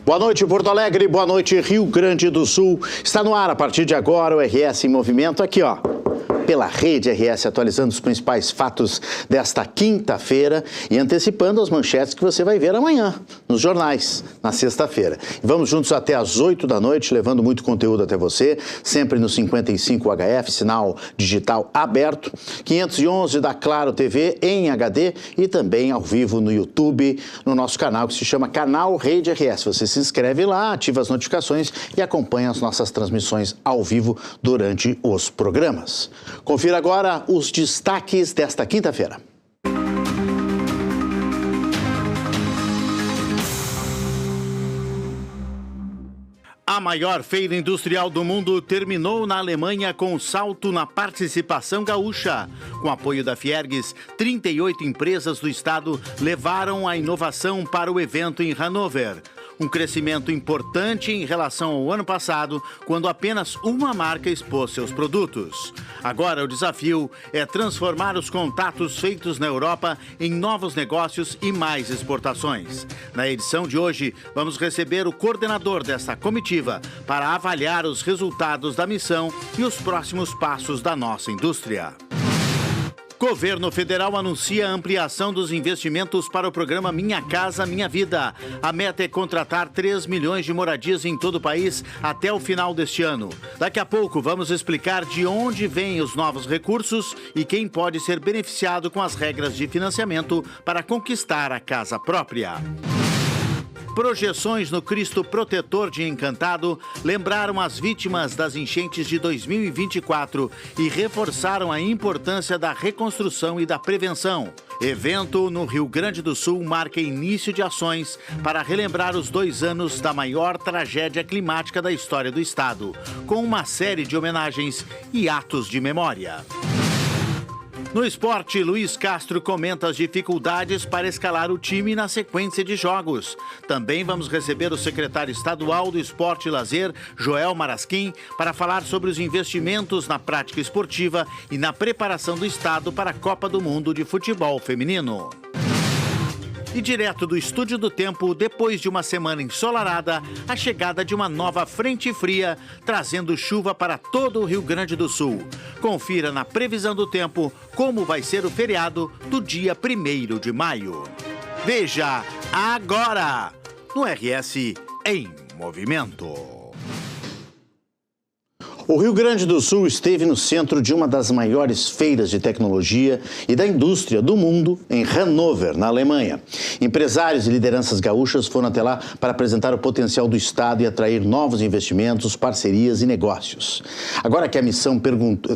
Boa noite, Porto Alegre, boa noite, Rio Grande do Sul. Está no ar, a partir de agora, o RS em Movimento, aqui ó, pela Rede RS, atualizando os principais fatos desta quinta-feira e antecipando as manchetes que você vai ver amanhã, nos jornais, na sexta-feira. Vamos juntos até às 8 da noite, levando muito conteúdo até você, sempre no 55 HF, sinal digital aberto, 511 da Claro TV em HD e também ao vivo no YouTube, no nosso canal que se chama Canal Rede RS. Você se inscreve lá, ativa as notificações e acompanha as nossas transmissões ao vivo durante os programas. Confira agora os destaques desta quinta-feira. A maior feira industrial do mundo terminou na Alemanha com salto na participação gaúcha. Com apoio da Fiergs, 38 empresas do estado levaram a inovação para o evento em Hannover. Um crescimento importante em relação ao ano passado, quando apenas uma marca expôs seus produtos. Agora o desafio é transformar os contatos feitos na Europa em novos negócios e mais exportações. Na edição de hoje, vamos receber o coordenador dessa comitiva para avaliar os resultados da missão e os próximos passos da nossa indústria. Governo federal anuncia a ampliação dos investimentos para o programa Minha Casa Minha Vida. A meta é contratar 3 milhões de moradias em todo o país até o final deste ano. Daqui a pouco vamos explicar de onde vêm os novos recursos e quem pode ser beneficiado com as regras de financiamento para conquistar a casa própria. Projeções no Cristo Protetor de Encantado lembraram as vítimas das enchentes de 2024 e reforçaram a importância da reconstrução e da prevenção. Evento no Rio Grande do Sul marca início de ações para relembrar os 2 anos da maior tragédia climática da história do estado, com uma série de homenagens e atos de memória. No esporte, Luiz Castro comenta as dificuldades para escalar o time na sequência de jogos. Também vamos receber o secretário estadual do Esporte e Lazer, Joel Marasquim, para falar sobre os investimentos na prática esportiva e na preparação do estado para a Copa do Mundo de Futebol Feminino. E direto do Estúdio do Tempo, depois de uma semana ensolarada, a chegada de uma nova frente fria, trazendo chuva para todo o Rio Grande do Sul. Confira na previsão do tempo como vai ser o feriado do dia 1º de maio. Veja agora, no RS em Movimento. O Rio Grande do Sul esteve no centro de uma das maiores feiras de tecnologia e da indústria do mundo, em Hannover, na Alemanha. Empresários e lideranças gaúchas foram até lá para apresentar o potencial do estado e atrair novos investimentos, parcerias e negócios. Agora que a missão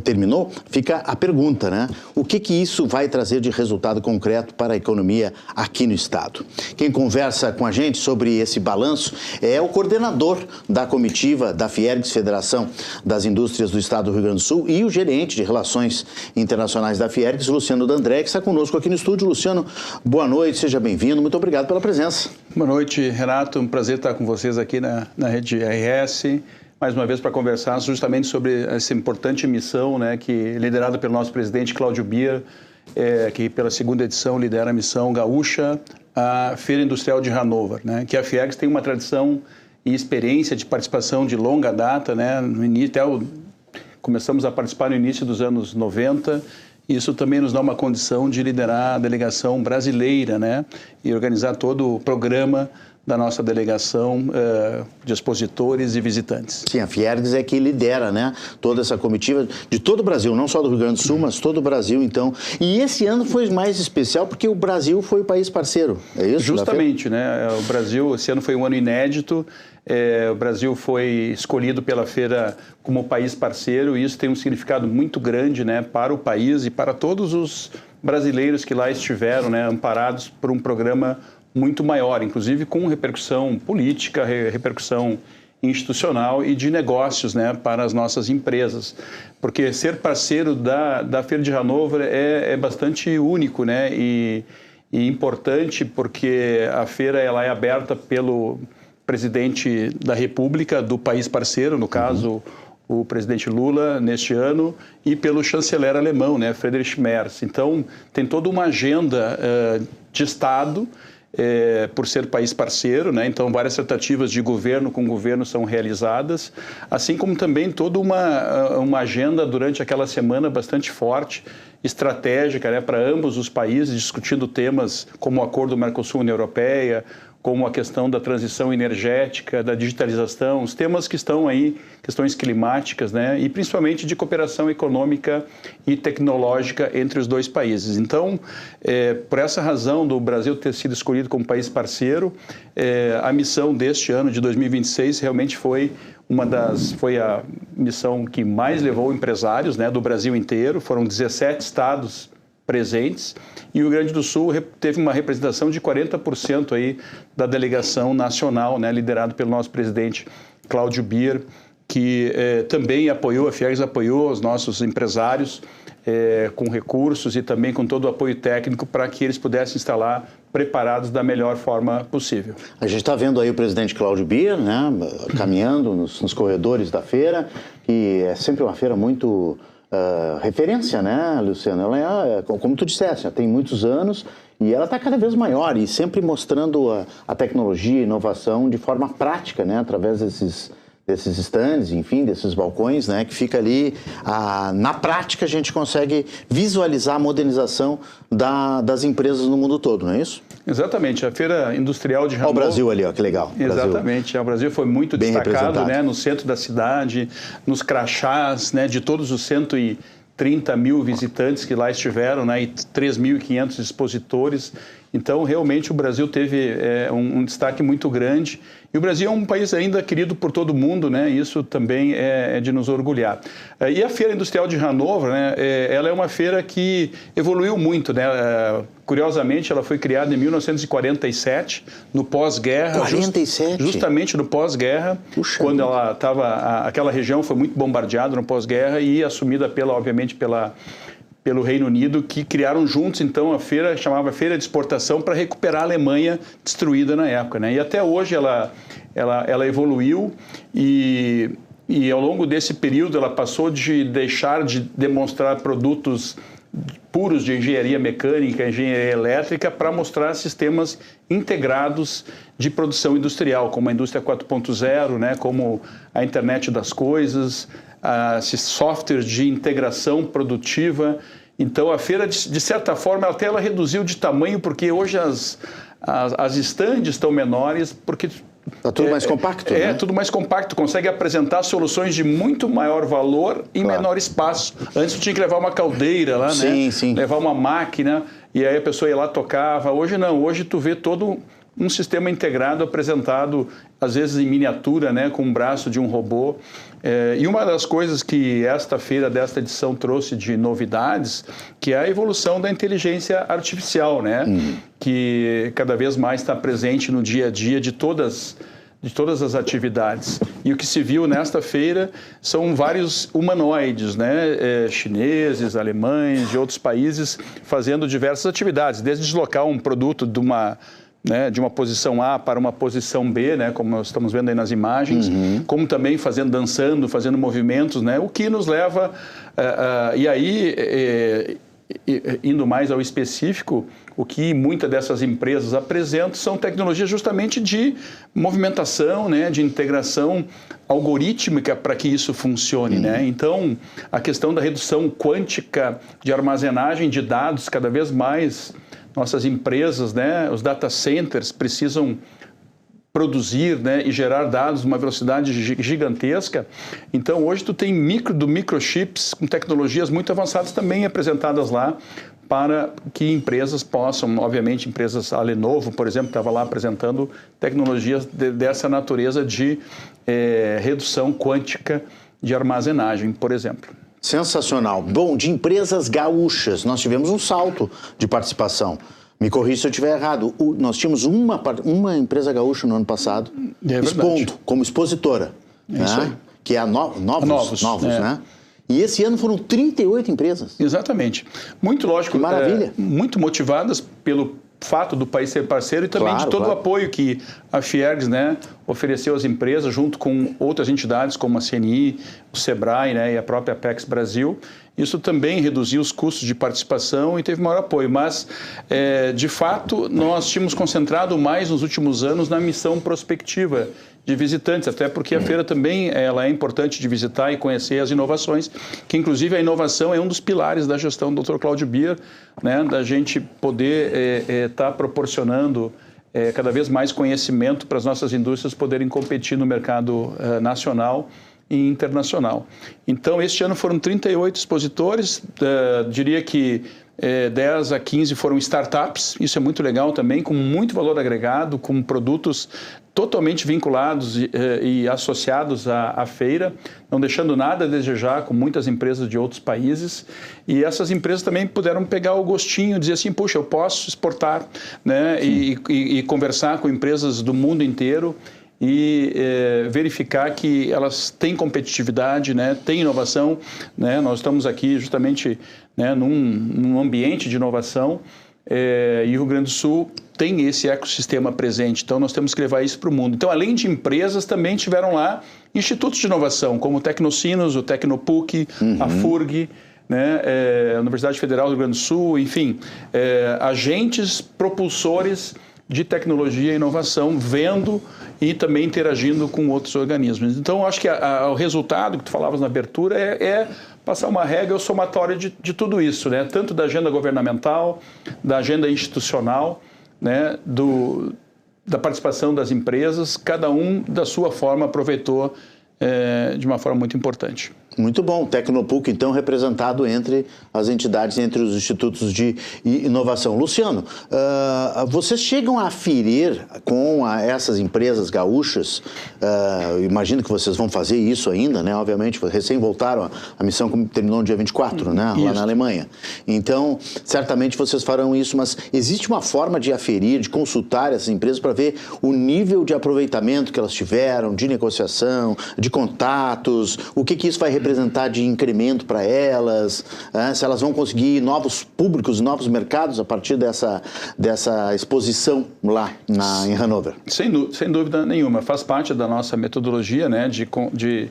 terminou, fica a pergunta, né? O que isso vai trazer de resultado concreto para a economia aqui no estado? Quem conversa com a gente sobre esse balanço é o coordenador da comitiva da Fiergs, Federação das Indústrias do Estado do Rio Grande do Sul, e o gerente de Relações Internacionais da Fiergs, Luciano D'André, que está conosco aqui no estúdio. Luciano, boa noite, seja bem-vindo, muito obrigado pela presença. Boa noite, Renato, um prazer estar com vocês aqui na Rede RS, mais uma vez para conversar justamente sobre essa importante missão, né, que liderada pelo nosso presidente Cláudio Bier, que pela segunda edição lidera a missão gaúcha, a Feira Industrial de Hannover, né, que a Fiergs tem uma tradição e experiência de participação de longa data, né? No início, começamos a participar no início dos anos 90, e isso também nos dá uma condição de liderar a delegação brasileira, né? E organizar todo o programa da nossa delegação de expositores e visitantes. Sim, a Fiergs é que lidera, né, toda essa comitiva de todo o Brasil, não só do Rio Grande do Sul, mas todo o Brasil, então. E esse ano foi mais especial porque o Brasil foi o país parceiro, é isso? Justamente, né? O Brasil, esse ano foi um ano inédito. O Brasil foi escolhido pela feira como país parceiro, e isso tem um significado muito grande, né, para o país e para todos os brasileiros que lá estiveram, né, amparados por um programa muito maior, inclusive com repercussão política, repercussão institucional e de negócios, né, para as nossas empresas. Porque ser parceiro da Feira de Hannover é bastante único, né, e importante, porque a feira ela é aberta pelo presidente da República do país parceiro, no caso o presidente Lula neste ano, e pelo chanceler alemão, né, Friedrich Merz. Então tem toda uma agenda de Estado por ser país parceiro, né? Então várias tratativas de governo com governo são realizadas, assim como também toda uma agenda durante aquela semana bastante forte, estratégica, né, para ambos os países, discutindo temas como o acordo Mercosul-União Europeia, como a questão da transição energética, da digitalização, os temas que estão aí, questões climáticas, né, e principalmente de cooperação econômica e tecnológica entre os dois países. Então, por essa razão do Brasil ter sido escolhido como país parceiro, a missão deste ano de 2026 realmente foi a missão que mais levou empresários, né, do Brasil inteiro. Foram 17 estados presentes e o Rio Grande do Sul teve uma representação de 40% aí da delegação nacional, né, liderado pelo nosso presidente Cláudio Bier, que também apoiou, a Fiegs apoiou os nossos empresários com recursos e também com todo o apoio técnico para que eles pudessem instalar preparados da melhor forma possível. A gente está vendo aí o presidente Cláudio Bier, né, caminhando nos corredores da feira, que é sempre uma feira muito referência, né, Luciano? Ela como tu disseste, tem muitos anos e ela está cada vez maior e sempre mostrando a tecnologia e inovação de forma prática, né, através desses stands, enfim, desses balcões, né, que fica ali, na prática a gente consegue visualizar a modernização das empresas no mundo todo, não é isso? Exatamente, a Feira Industrial de Hannover... Olha o Brasil ali, ó, que legal. Exatamente, o Brasil foi muito destacado, né, no centro da cidade, nos crachás, né, de todos os 130 mil visitantes que lá estiveram, né, e 3.500 expositores. Então, realmente, o Brasil teve um destaque muito grande. E o Brasil é um país ainda querido por todo mundo, né? Isso também é de nos orgulhar. E a Feira Industrial de Hannover, né? Ela é uma feira que evoluiu muito, né? Curiosamente, ela foi criada em 1947, no pós-guerra. 47? Justamente no pós-guerra, quando ela estava... Aquela região foi muito bombardeada no pós-guerra e assumida, obviamente, pelo Reino Unido, que criaram juntos, então, a feira, chamava Feira de Exportação, para recuperar a Alemanha destruída na época, né? E até hoje ela evoluiu e ao longo desse período ela passou de deixar de demonstrar produtos puros de engenharia mecânica, engenharia elétrica, para mostrar sistemas integrados de produção industrial, como a indústria 4.0, né, como a internet das coisas, esses softwares de integração produtiva. Então, a feira, de certa forma, até ela reduziu de tamanho, porque hoje as estandes estão menores, porque... Está tudo mais compacto, né? Tudo mais compacto, consegue apresentar soluções de muito maior valor em menor espaço. Antes tinha que levar uma caldeira lá, sim, né? Sim. Levar uma máquina, e aí a pessoa ia lá, tocava. Hoje não, hoje tu vê todo um sistema integrado apresentado, às vezes em miniatura, né, com o braço de um robô. E uma das coisas que esta feira, desta edição, trouxe de novidades, que é a evolução da inteligência artificial, né, que cada vez mais está presente no dia a dia de todas as atividades. E o que se viu nesta feira são vários humanoides, né, chineses, alemães, de outros países, fazendo diversas atividades, desde deslocar um produto de uma posição A para uma posição B, né, como nós estamos vendo aí nas imagens, como também dançando, fazendo movimentos, né, o que nos leva, e aí, indo mais ao específico, o que muitas dessas empresas apresentam são tecnologias justamente de movimentação, né, de integração algorítmica para que isso funcione, né? Então, a questão da redução quântica de armazenagem de dados, cada vez mais nossas empresas, né, os data centers precisam produzir, né, e gerar dados numa velocidade gigantesca. Então, hoje tu tem microchips com tecnologias muito avançadas também apresentadas lá para que empresas possam, obviamente, a Lenovo, por exemplo, estava lá apresentando tecnologias dessa natureza de redução quântica de armazenagem, por exemplo. Sensacional. Bom, de empresas gaúchas, nós tivemos um salto de participação. Me corrija se eu estiver errado. Nós tínhamos uma empresa gaúcha no ano passado, expondo como expositora, né? Que é a Novos, né? E esse ano foram 38 empresas. Exatamente. Muito lógico. Que maravilha. Muito motivadas fato do país ser parceiro e também de todo o apoio que a Fiergs, né, ofereceu às empresas, junto com outras entidades como a CNI, o SEBRAE, né, e a própria Apex Brasil. Isso também reduziu os custos de participação e teve maior apoio. Mas, de fato, nós tínhamos concentrado mais nos últimos anos na missão prospectiva de visitantes, até porque a feira também ela é importante de visitar e conhecer as inovações, que inclusive a inovação é um dos pilares da gestão do Dr. Cláudio Bier, né, da gente poder estar proporcionando cada vez mais conhecimento para as nossas indústrias poderem competir no mercado nacional e internacional. Então, este ano foram 38 expositores, diria que 10 a 15 foram startups, isso é muito legal também, com muito valor agregado, com produtos totalmente vinculados e associados à feira, não deixando nada a desejar, com muitas empresas de outros países. E essas empresas também puderam pegar o gostinho, dizer assim, puxa, eu posso exportar, né, e conversar com empresas do mundo inteiro e verificar que elas têm competitividade, né, têm inovação, né. Nós estamos aqui justamente, né, num ambiente de inovação, e o Rio Grande do Sul tem esse ecossistema presente, então nós temos que levar isso para o mundo. Então, além de empresas, também tiveram lá institutos de inovação, como o Tecnocinos, o Tecnopuc, a FURG, né, a Universidade Federal do Rio Grande do Sul, enfim, agentes propulsores de tecnologia e inovação, vendo e também interagindo com outros organismos. Então, acho que o resultado que tu falavas na abertura é passar uma regra, o somatório de tudo isso, né? Tanto da agenda governamental, da agenda institucional, né? Da participação das empresas, cada um da sua forma aproveitou de uma forma muito importante. Muito bom. O Tecnopuc, então, representado entre as entidades, entre os institutos de inovação. Luciano, vocês chegam a aferir com essas empresas gaúchas, imagino que vocês vão fazer isso ainda, né? Obviamente, recém voltaram, a missão terminou no dia 24, né? Lá na Alemanha. Então, certamente vocês farão isso, mas existe uma forma de aferir, de consultar essas empresas para ver o nível de aproveitamento que elas tiveram, de negociação, de contatos, o que isso vai representar de incremento para elas, se elas vão conseguir novos públicos, novos mercados a partir dessa exposição lá em Hannover? Sem dúvida nenhuma. Faz parte da nossa metodologia, né, de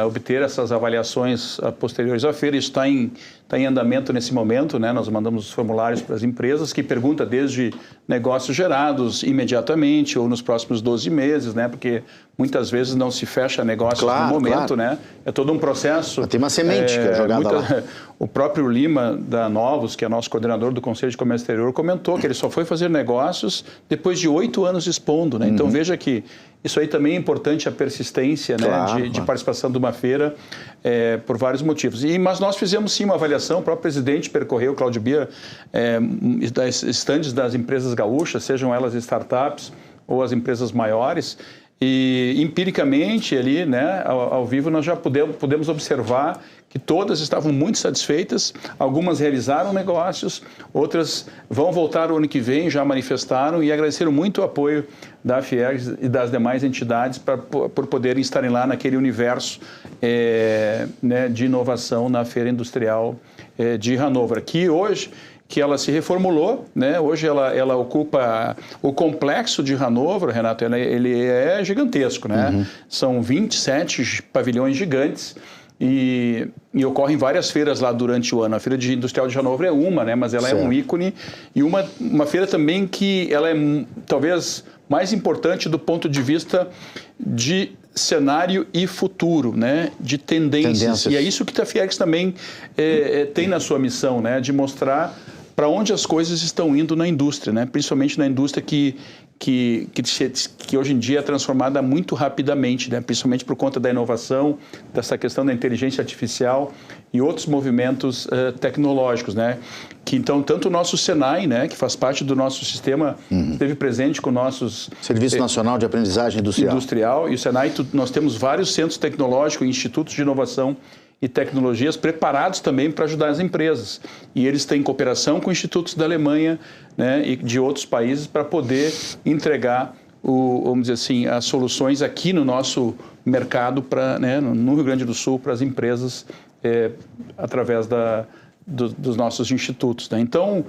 obter essas avaliações posteriores à feira. Isso está em andamento nesse momento, né? Nós mandamos os formulários para as empresas que perguntam desde negócios gerados imediatamente ou nos próximos 12 meses, né? Porque muitas vezes não se fecha negócio no momento, né? É todo um processo. Tem uma semente que é jogada lá. O próprio Lima da Novos, que é nosso coordenador do Conselho de Comércio Exterior, comentou que ele só foi fazer negócios depois de 8 anos expondo, né? Então veja que isso aí também é importante, a persistência, né, de participação de uma feira, por vários motivos. Mas nós fizemos sim uma avaliação, o próprio presidente percorreu, Cláudio Bier, das estandes das empresas gaúchas, sejam elas startups ou as empresas maiores, e empiricamente ali, né, ao vivo, nós já podemos observar que todas estavam muito satisfeitas, algumas realizaram negócios, outras vão voltar o ano que vem, já manifestaram e agradeceram muito o apoio da Fiergs e das demais entidades por poderem estarem lá naquele universo né, de inovação na Feira Industrial de Hannover, que ela se reformulou, né? Hoje ela ocupa o complexo de Hannover, Renato, ele é gigantesco, né? São 27 pavilhões gigantes e ocorrem várias feiras lá durante o ano. A Feira Industrial de Hannover é uma, né? Mas ela é um ícone e uma feira também que ela é talvez mais importante do ponto de vista de cenário e futuro, né, de tendências. E é isso que a Fiergs também tem na sua missão, né, de mostrar para onde as coisas estão indo na indústria, né, principalmente na indústria que hoje em dia é transformada muito rapidamente, né, principalmente por conta da inovação, dessa questão da inteligência artificial e outros movimentos tecnológicos, né, que então tanto o nosso Senai, né, que faz parte do nosso sistema, esteve presente com nossos Serviço Nacional de Aprendizagem Industrial e o Senai, nós temos vários centros tecnológicos, institutos de inovação e tecnologias preparados também para ajudar as empresas. E eles têm cooperação com institutos da Alemanha, né, e de outros países para poder entregar, vamos dizer assim, as soluções aqui no nosso mercado, né, no Rio Grande do Sul, para as empresas, através dos nossos institutos, né? Então,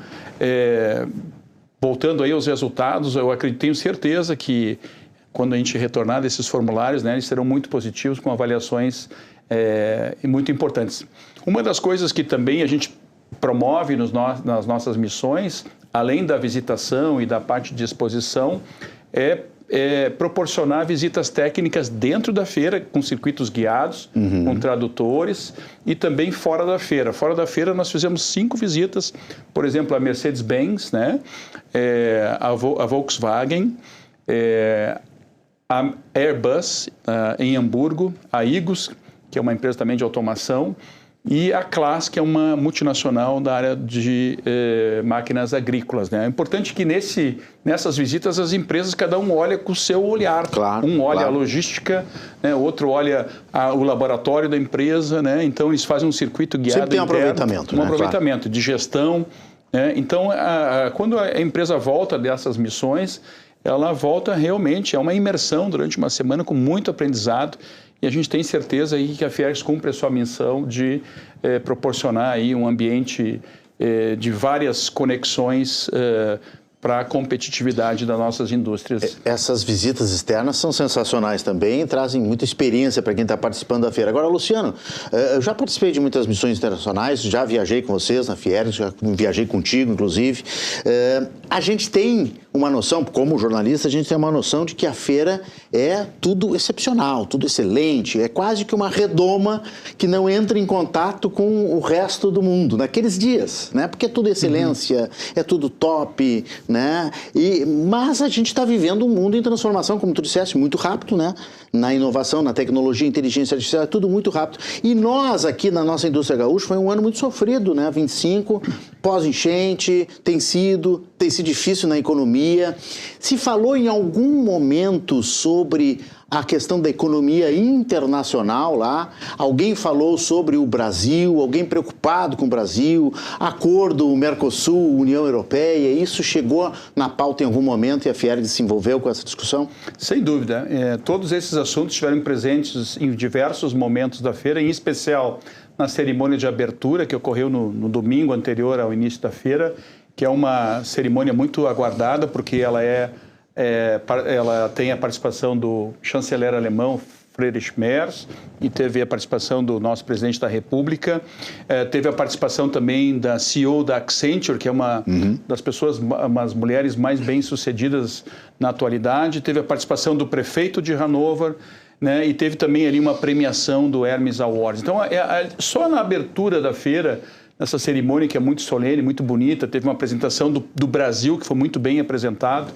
voltando aí aos resultados, eu tenho certeza que quando a gente retornar desses formulários, né, eles serão muito positivos, com avaliações muito importantes. Uma das coisas que também a gente promove nas nossas missões, além da visitação e da parte de exposição, é proporcionar visitas técnicas dentro da feira, com circuitos guiados, com tradutores, e também fora da feira. Fora da feira nós fizemos 5 visitas, por exemplo, a Mercedes-Benz, né? A Volkswagen, a Airbus em Hamburgo, a Igus, que é uma empresa também de automação, e a Claas, que é uma multinacional da área de máquinas agrícolas, né? É importante que nessas visitas as empresas, cada um olha com o seu olhar. Claro, um olha claro. a logística, né? Outro olha o laboratório da empresa, né? Então eles fazem um circuito guiado Sempre tem interno, aproveitamento, um né? aproveitamento Claro. de gestão, né? Então, quando a empresa volta dessas missões, ela volta realmente, é uma imersão durante uma semana com muito aprendizado. E a gente tem certeza aí que a Fiergs cumpre a sua missão de proporcionar aí um ambiente de várias conexões para a competitividade das nossas indústrias. Essas visitas externas são sensacionais também e trazem muita experiência para quem está participando da feira. Agora, Luciano, eu já participei de muitas missões internacionais, já viajei com vocês na Fiergs, já viajei contigo, inclusive. A gente tem uma noção, como jornalista, a gente tem uma noção de que a feira é tudo excepcional, tudo excelente, é quase que uma redoma que não entra em contato com o resto do mundo, naqueles dias, né? Porque é tudo excelência, é tudo top, né? Mas a gente está vivendo um mundo em transformação, como tu disseste, muito rápido, né? Na inovação, na tecnologia, inteligência artificial, é tudo muito rápido. E nós aqui na nossa indústria gaúcha foi um ano muito sofrido, né? 25, pós-enchente, tem sido difícil na economia. Se falou em algum momento sobre a questão da economia internacional lá? Alguém falou sobre o Brasil, alguém preocupado com o Brasil, acordo Mercosul, União Europeia, isso chegou na pauta em algum momento e a Fiergs se envolveu com essa discussão? Sem dúvida. Todos esses assuntos estiveram presentes em diversos momentos da feira, em especial na cerimônia de abertura que ocorreu no domingo anterior ao início da feira, que é uma cerimônia muito aguardada, porque ela tem a participação do chanceler alemão Friedrich Merz, e teve a participação do nosso presidente da República, teve a participação também da CEO da Accenture, que é uma das pessoas, umas mulheres mais bem-sucedidas na atualidade, teve a participação do prefeito de Hannover, né, e teve também ali uma premiação do Hermes Awards. Então, só na abertura da feira, nessa cerimônia que é muito solene, muito bonita, teve uma apresentação do Brasil, que foi muito bem apresentado.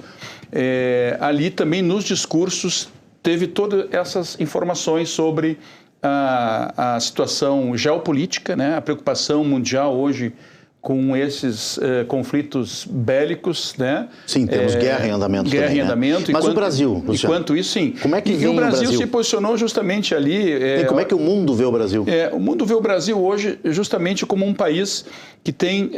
Ali também, nos discursos, teve todas essas informações sobre a situação geopolítica, né? A preocupação mundial hoje com esses conflitos bélicos, né? Sim, temos guerra em andamento guerra também, em andamento. Né? Mas o Brasil, Luciano, enquanto isso, sim. Como é que vem o Brasil Brasil se posicionou justamente ali... E como é que o mundo vê o Brasil? O mundo vê o Brasil hoje justamente como um país que tem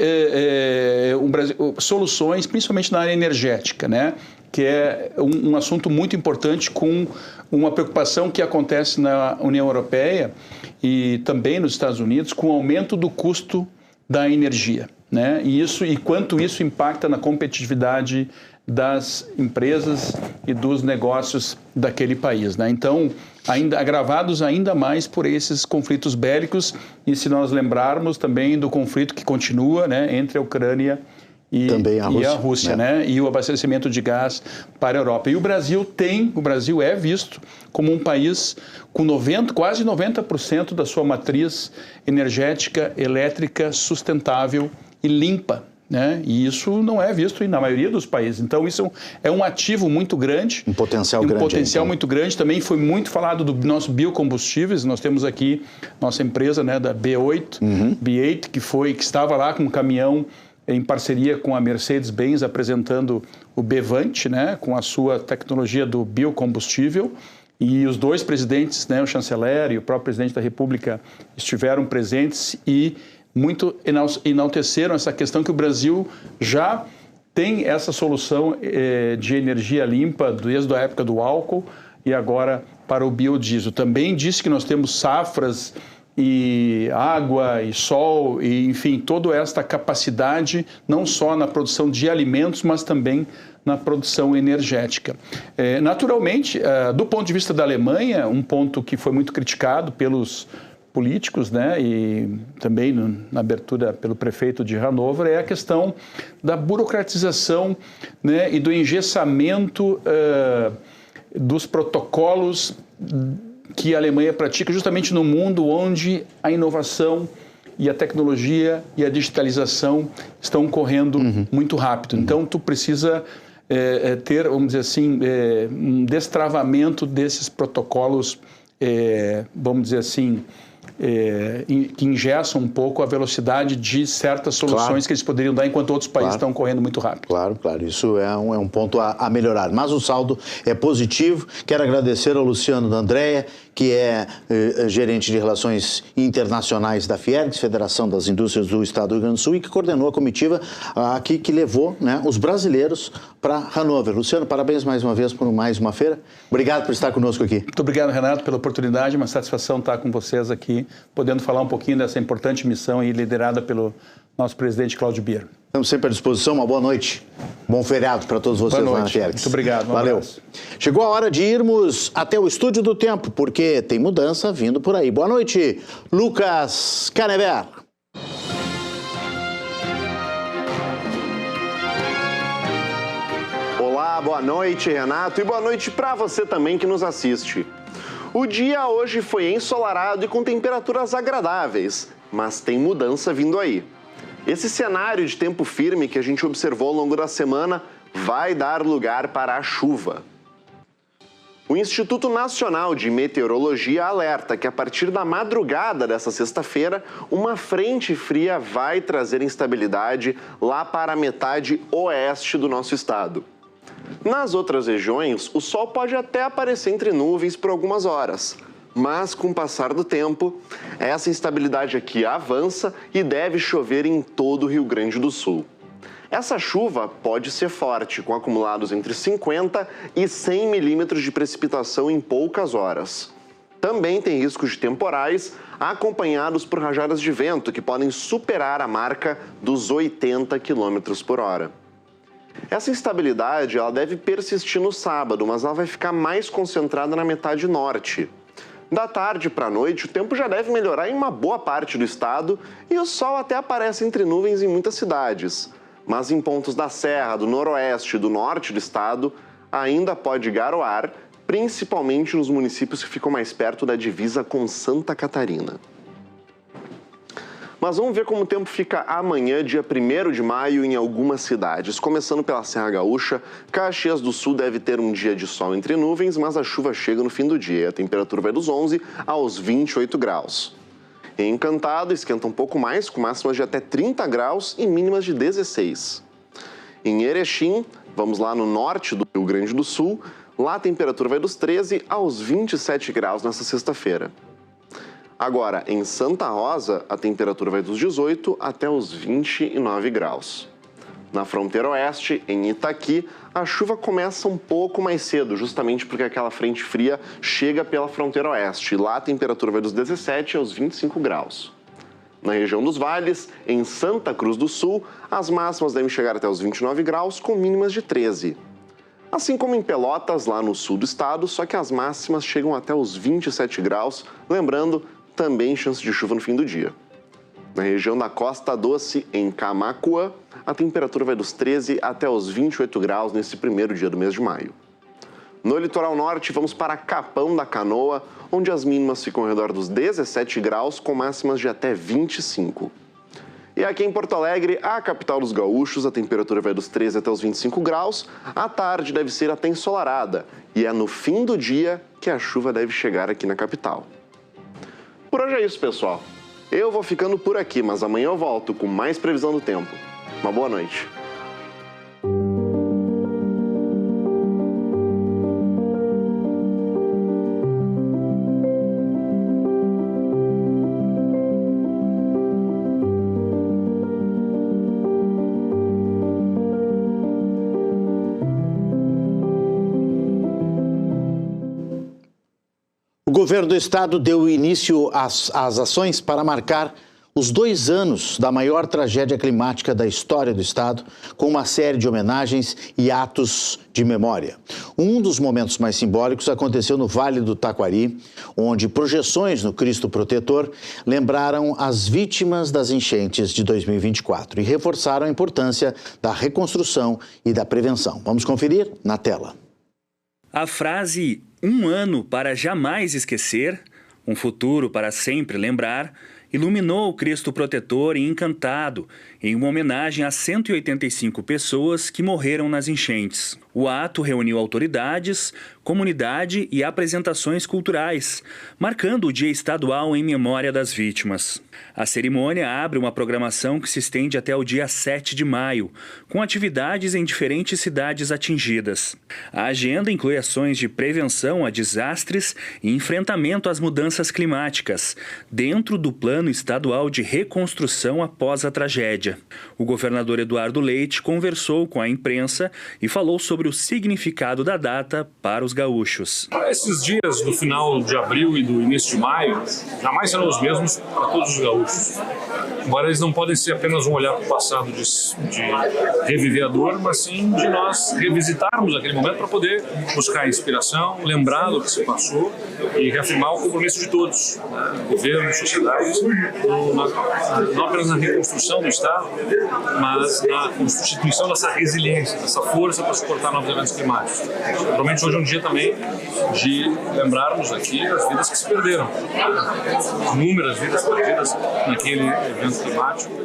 soluções, principalmente na área energética, né? Que é um assunto muito importante, com uma preocupação que acontece na União Europeia e também nos Estados Unidos, com o aumento do custo da energia, né? E quanto isso impacta na competitividade das empresas e dos negócios daquele país, né? Então, agravados ainda mais por esses conflitos bélicos, e se nós lembrarmos também do conflito que continua, né, entre a Ucrânia e a Rússia, né? E o abastecimento de gás para a Europa. E o Brasil é visto como um país com quase 90% da sua matriz energética, elétrica, sustentável e limpa, né? E isso não é visto na maioria dos países. Então, isso é um ativo muito grande. Um potencial grande. Um potencial muito grande. Também foi muito falado do nosso biocombustíveis. Nós temos aqui nossa empresa, né, da B8, que estava lá com um caminhão em parceria com a Mercedes-Benz, apresentando o Bevante, né, com a sua tecnologia do biocombustível. E os dois presidentes, né, o chanceler e o próprio presidente da República, estiveram presentes e muito enalteceram essa questão que o Brasil já tem essa solução de energia limpa desde a época do álcool e agora para o biodiesel. Também disse que nós temos safras e água e sol, e, enfim, toda esta capacidade, não só na produção de alimentos, mas também na produção energética. Naturalmente, do ponto de vista da Alemanha, um ponto que foi muito criticado pelos políticos, né, e também na abertura pelo prefeito de Hannover, é a questão da burocratização, né, e do engessamento dos protocolos que a Alemanha pratica justamente no mundo onde a inovação e a tecnologia e a digitalização estão correndo muito rápido. Então, tu precisa ter, vamos dizer assim, um destravamento desses protocolos, vamos dizer assim, que engessam um pouco a velocidade de certas soluções que eles poderiam dar enquanto outros países estão correndo muito rápido. Claro, isso é um ponto a melhorar. Mas o saldo é positivo. Quero agradecer ao Luciano D'Andrea, que é gerente de Relações Internacionais da Fiergs, Federação das Indústrias do Estado do Rio Grande do Sul, e que coordenou a comitiva aqui que levou, né, os brasileiros para Hannover. Luciano, parabéns mais uma vez por mais uma feira. Obrigado por estar conosco aqui. Muito obrigado, Renato, pela oportunidade. Uma satisfação estar com vocês aqui, podendo falar um pouquinho dessa importante missão aí liderada pelo nosso presidente Cláudio Bier. Estamos sempre à disposição. Uma boa noite. Bom feriado para todos vocês lá na Fiergs. Muito obrigado. Valeu. Abraço. Chegou a hora de irmos até o Estúdio do Tempo, porque tem mudança vindo por aí. Boa noite, Lucas Canever. Olá, boa noite, Renato, e boa noite para você também que nos assiste. O dia hoje foi ensolarado e com temperaturas agradáveis, mas tem mudança vindo aí. Esse cenário de tempo firme que a gente observou ao longo da semana vai dar lugar para a chuva. O Instituto Nacional de Meteorologia alerta que a partir da madrugada dessa sexta-feira, uma frente fria vai trazer instabilidade lá para a metade oeste do nosso estado. Nas outras regiões, o sol pode até aparecer entre nuvens por algumas horas, mas com o passar do tempo, essa instabilidade aqui avança e deve chover em todo o Rio Grande do Sul. Essa chuva pode ser forte, com acumulados entre 50 e 100 milímetros de precipitação em poucas horas. Também tem riscos de temporais, acompanhados por rajadas de vento que podem superar a marca dos 80 km por hora. Essa instabilidade ela deve persistir no sábado, mas ela vai ficar mais concentrada na metade norte. Da tarde para a noite, o tempo já deve melhorar em uma boa parte do estado e o sol até aparece entre nuvens em muitas cidades. Mas em pontos da serra, do noroeste e do norte do estado, ainda pode garoar, principalmente nos municípios que ficam mais perto da divisa com Santa Catarina. Mas vamos ver como o tempo fica amanhã, dia 1º de maio, em algumas cidades. Começando pela Serra Gaúcha, Caxias do Sul deve ter um dia de sol entre nuvens, mas a chuva chega no fim do dia. A temperatura vai dos 11 aos 28 graus. Em Encantado, esquenta um pouco mais, com máximas de até 30 graus e mínimas de 16. Em Erechim, vamos lá no norte do Rio Grande do Sul, lá a temperatura vai dos 13 aos 27 graus nessa sexta-feira. Agora, em Santa Rosa, a temperatura vai dos 18 até os 29 graus. Na fronteira oeste, em Itaqui, a chuva começa um pouco mais cedo, justamente porque aquela frente fria chega pela fronteira oeste. Lá a temperatura vai dos 17 aos 25 graus. Na região dos vales, em Santa Cruz do Sul, as máximas devem chegar até os 29 graus, com mínimas de 13. Assim como em Pelotas, lá no sul do estado, só que as máximas chegam até os 27 graus, lembrando, também chance de chuva no fim do dia. Na região da Costa Doce, em Camaquã, a temperatura vai dos 13 até os 28 graus nesse primeiro dia do mês de maio. No litoral norte, vamos para Capão da Canoa, onde as mínimas ficam ao redor dos 17 graus, com máximas de até 25. E aqui em Porto Alegre, a capital dos gaúchos, a temperatura vai dos 13 até os 25 graus, a tarde deve ser até ensolarada, e é no fim do dia que a chuva deve chegar aqui na capital. Por hoje é isso, pessoal. Eu vou ficando por aqui, mas amanhã eu volto com mais previsão do tempo. Uma boa noite. O governo do estado deu início às ações para marcar os 2 anos da maior tragédia climática da história do estado, com uma série de homenagens e atos de memória. Um dos momentos mais simbólicos aconteceu no Vale do Taquari, onde projeções no Cristo Protetor lembraram as vítimas das enchentes de 2024 e reforçaram a importância da reconstrução e da prevenção. Vamos conferir na tela. A frase "um ano para jamais esquecer, um futuro para sempre lembrar" iluminou o Cristo Protetor e Encantado, em uma homenagem a 185 pessoas que morreram nas enchentes. O ato reuniu autoridades, comunidade e apresentações culturais, marcando o Dia Estadual em memória das vítimas. A cerimônia abre uma programação que se estende até o dia 7 de maio, com atividades em diferentes cidades atingidas. A agenda inclui ações de prevenção a desastres e enfrentamento às mudanças climáticas, dentro do Plano Estadual de Reconstrução após a tragédia. O governador Eduardo Leite conversou com a imprensa e falou sobre o significado da data para os gaúchos. Esses dias do final de abril e do início de maio jamais serão os mesmos para todos os gaúchos. Embora eles não podem ser apenas um olhar para o passado de reviver a dor, mas sim de nós revisitarmos aquele momento para poder buscar inspiração, lembrar do que se passou e reafirmar o compromisso de todos, governo, sociedade, não apenas na reconstrução do Estado, mas na constituição dessa resiliência, dessa força para suportar novos eventos climáticos. Provavelmente hoje é um dia também de lembrarmos aqui as vidas que se perderam, inúmeras vidas perdidas naquele evento climático.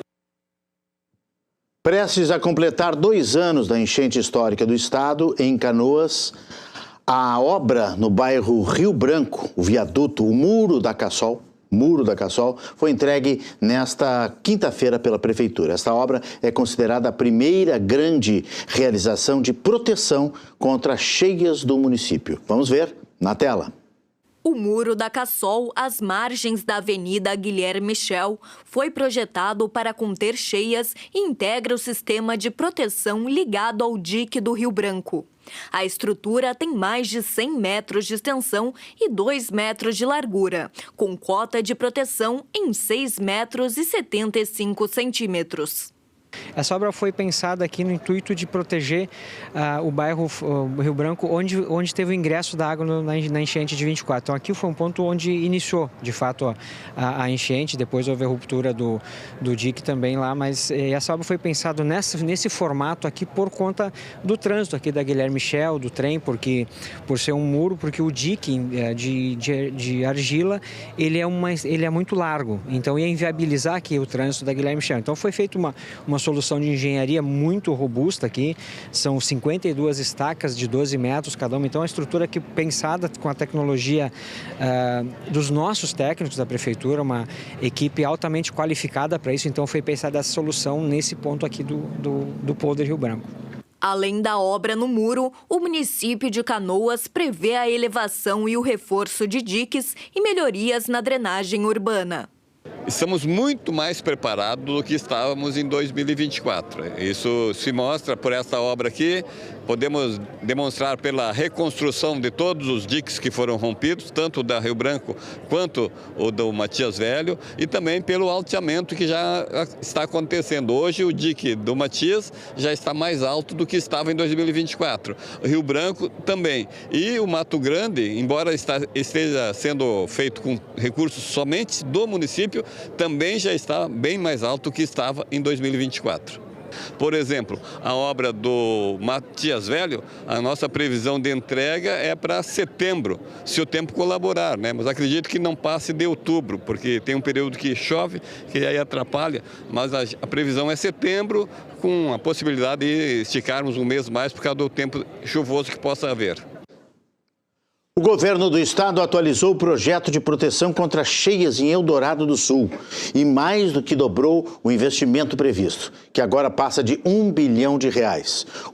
Prestes a completar 2 anos da enchente histórica do estado, em Canoas, a obra no bairro Rio Branco, o viaduto, o Muro da Cassol, foi entregue nesta quinta-feira pela Prefeitura. Esta obra é considerada a primeira grande realização de proteção contra cheias do município. Vamos ver na tela. O Muro da Cassol, às margens da Avenida Guilherme Michel, foi projetado para conter cheias e integra o sistema de proteção ligado ao dique do Rio Branco. A estrutura tem mais de 100 metros de extensão e 2 metros de largura, com cota de proteção em 6 metros e 75 centímetros. Essa obra foi pensada aqui no intuito de proteger o bairro Rio Branco, onde teve o ingresso da água na enchente de 24. Então aqui foi um ponto onde iniciou, de fato, a enchente, depois houve a ruptura do dique também lá, mas essa obra foi pensada nesse formato aqui por conta do trânsito aqui da Guilherme Michel, do trem, por ser um muro, porque o dique de argila, ele é muito largo, então ia inviabilizar aqui o trânsito da Guilherme Michel. Então foi feita uma solução de engenharia muito robusta aqui, são 52 estacas de 12 metros cada uma, então é uma estrutura que pensada com a tecnologia dos nossos técnicos da Prefeitura, uma equipe altamente qualificada para isso, então foi pensada essa solução nesse ponto aqui do Polder Rio Branco. Além da obra no muro, o município de Canoas prevê a elevação e o reforço de diques e melhorias na drenagem urbana. Estamos muito mais preparados do que estávamos em 2024. Isso se mostra por essa obra aqui. Podemos demonstrar pela reconstrução de todos os diques que foram rompidos, tanto o da Rio Branco quanto o do Matias Velho, e também pelo alteamento que já está acontecendo. Hoje o dique do Matias já está mais alto do que estava em 2024. O Rio Branco também. E o Mato Grande, embora esteja sendo feito com recursos somente do município, também já está bem mais alto do que estava em 2024. Por exemplo, a obra do Matias Velho, a nossa previsão de entrega é para setembro, se o tempo colaborar, né? Mas acredito que não passe de outubro, porque tem um período que chove, que aí atrapalha, mas a previsão é setembro, com a possibilidade de esticarmos um mês mais por causa do tempo chuvoso que possa haver. O governo do estado atualizou o projeto de proteção contra cheias em Eldorado do Sul e mais do que dobrou o investimento previsto, que agora passa de R$1 bilhão.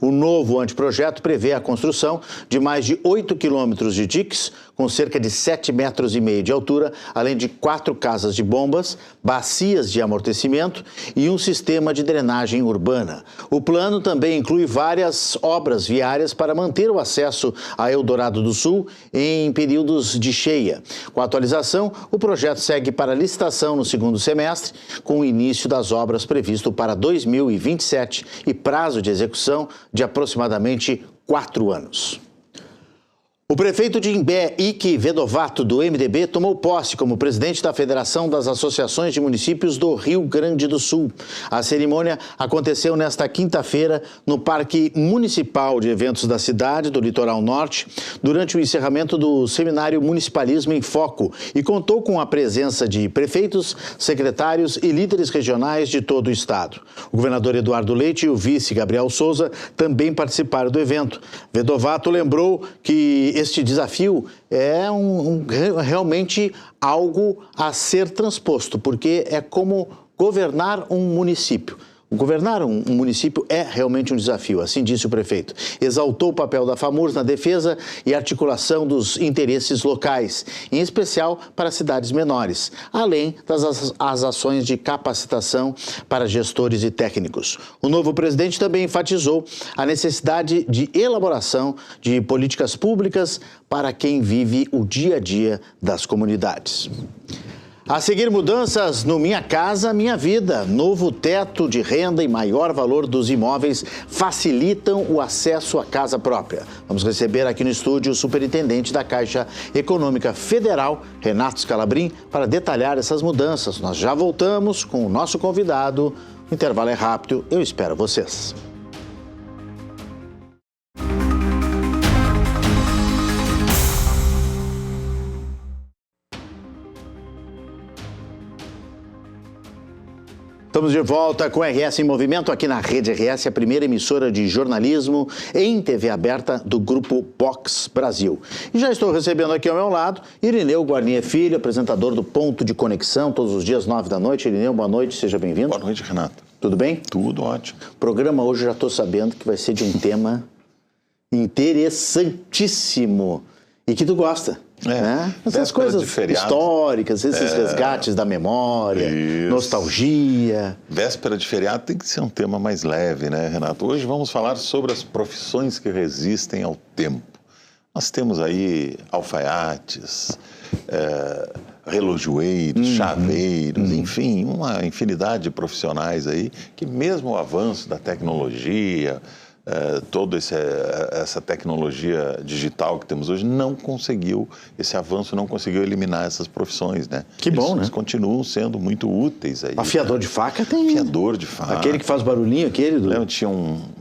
O novo anteprojeto prevê a construção de mais de 8 quilômetros de diques com cerca de 7,5 metros de altura, além de 4 casas de bombas, bacias de amortecimento e um sistema de drenagem urbana. O plano também inclui várias obras viárias para manter o acesso a Eldorado do Sul em períodos de cheia. Com a atualização, o projeto segue para licitação no segundo semestre, com o início das obras previsto para 2027 e prazo de execução de aproximadamente 4 anos. O prefeito de Imbé, Ike Vedovato, do MDB, tomou posse como presidente da Federação das Associações de Municípios do Rio Grande do Sul. A cerimônia aconteceu nesta quinta-feira no Parque Municipal de Eventos da cidade do Litoral Norte, durante o encerramento do Seminário Municipalismo em Foco, e contou com a presença de prefeitos, secretários e líderes regionais de todo o estado. O governador Eduardo Leite e o vice Gabriel Souza também participaram do evento. Vedovato lembrou que este desafio é realmente algo a ser transposto, porque é como governar um município. Governar um município é realmente um desafio, assim disse o prefeito. Exaltou o papel da FAMURS na defesa e articulação dos interesses locais, em especial para cidades menores, além das ações de capacitação para gestores e técnicos. O novo presidente também enfatizou a necessidade de elaboração de políticas públicas para quem vive o dia a dia das comunidades. A seguir, mudanças no Minha Casa Minha Vida. Novo teto de renda e maior valor dos imóveis facilitam o acesso à casa própria. Vamos receber aqui no estúdio o superintendente da Caixa Econômica Federal, Renato Scalabrin, para detalhar essas mudanças. Nós já voltamos com o nosso convidado. O intervalo é rápido, eu espero vocês. Estamos de volta com RS em Movimento aqui na Rede RS, a primeira emissora de jornalismo em TV aberta do Grupo Box Brasil. E já estou recebendo aqui ao meu lado Irineu Guarnier Filho, apresentador do Ponto de Conexão, todos os dias 9 da noite. Irineu, boa noite, seja bem-vindo. Boa noite, Renato. Tudo bem? Tudo ótimo. O programa hoje já estou sabendo que vai ser de um tema interessantíssimo e que tu gosta. Né? Essas coisas históricas, esses resgates da memória, nostalgia. Véspera de feriado tem que ser um tema mais leve, né, Renato? Hoje vamos falar sobre as profissões que resistem ao tempo. Nós temos aí alfaiates, relojoeiros, chaveiros, enfim, uma infinidade de profissionais aí que mesmo o avanço da tecnologia, toda essa tecnologia digital que temos hoje esse avanço não conseguiu eliminar essas profissões, né? Que bom, né? Eles continuam sendo muito úteis aí. Afiador de faca tem. Afiador de faca. Aquele que faz barulhinho, aquele do...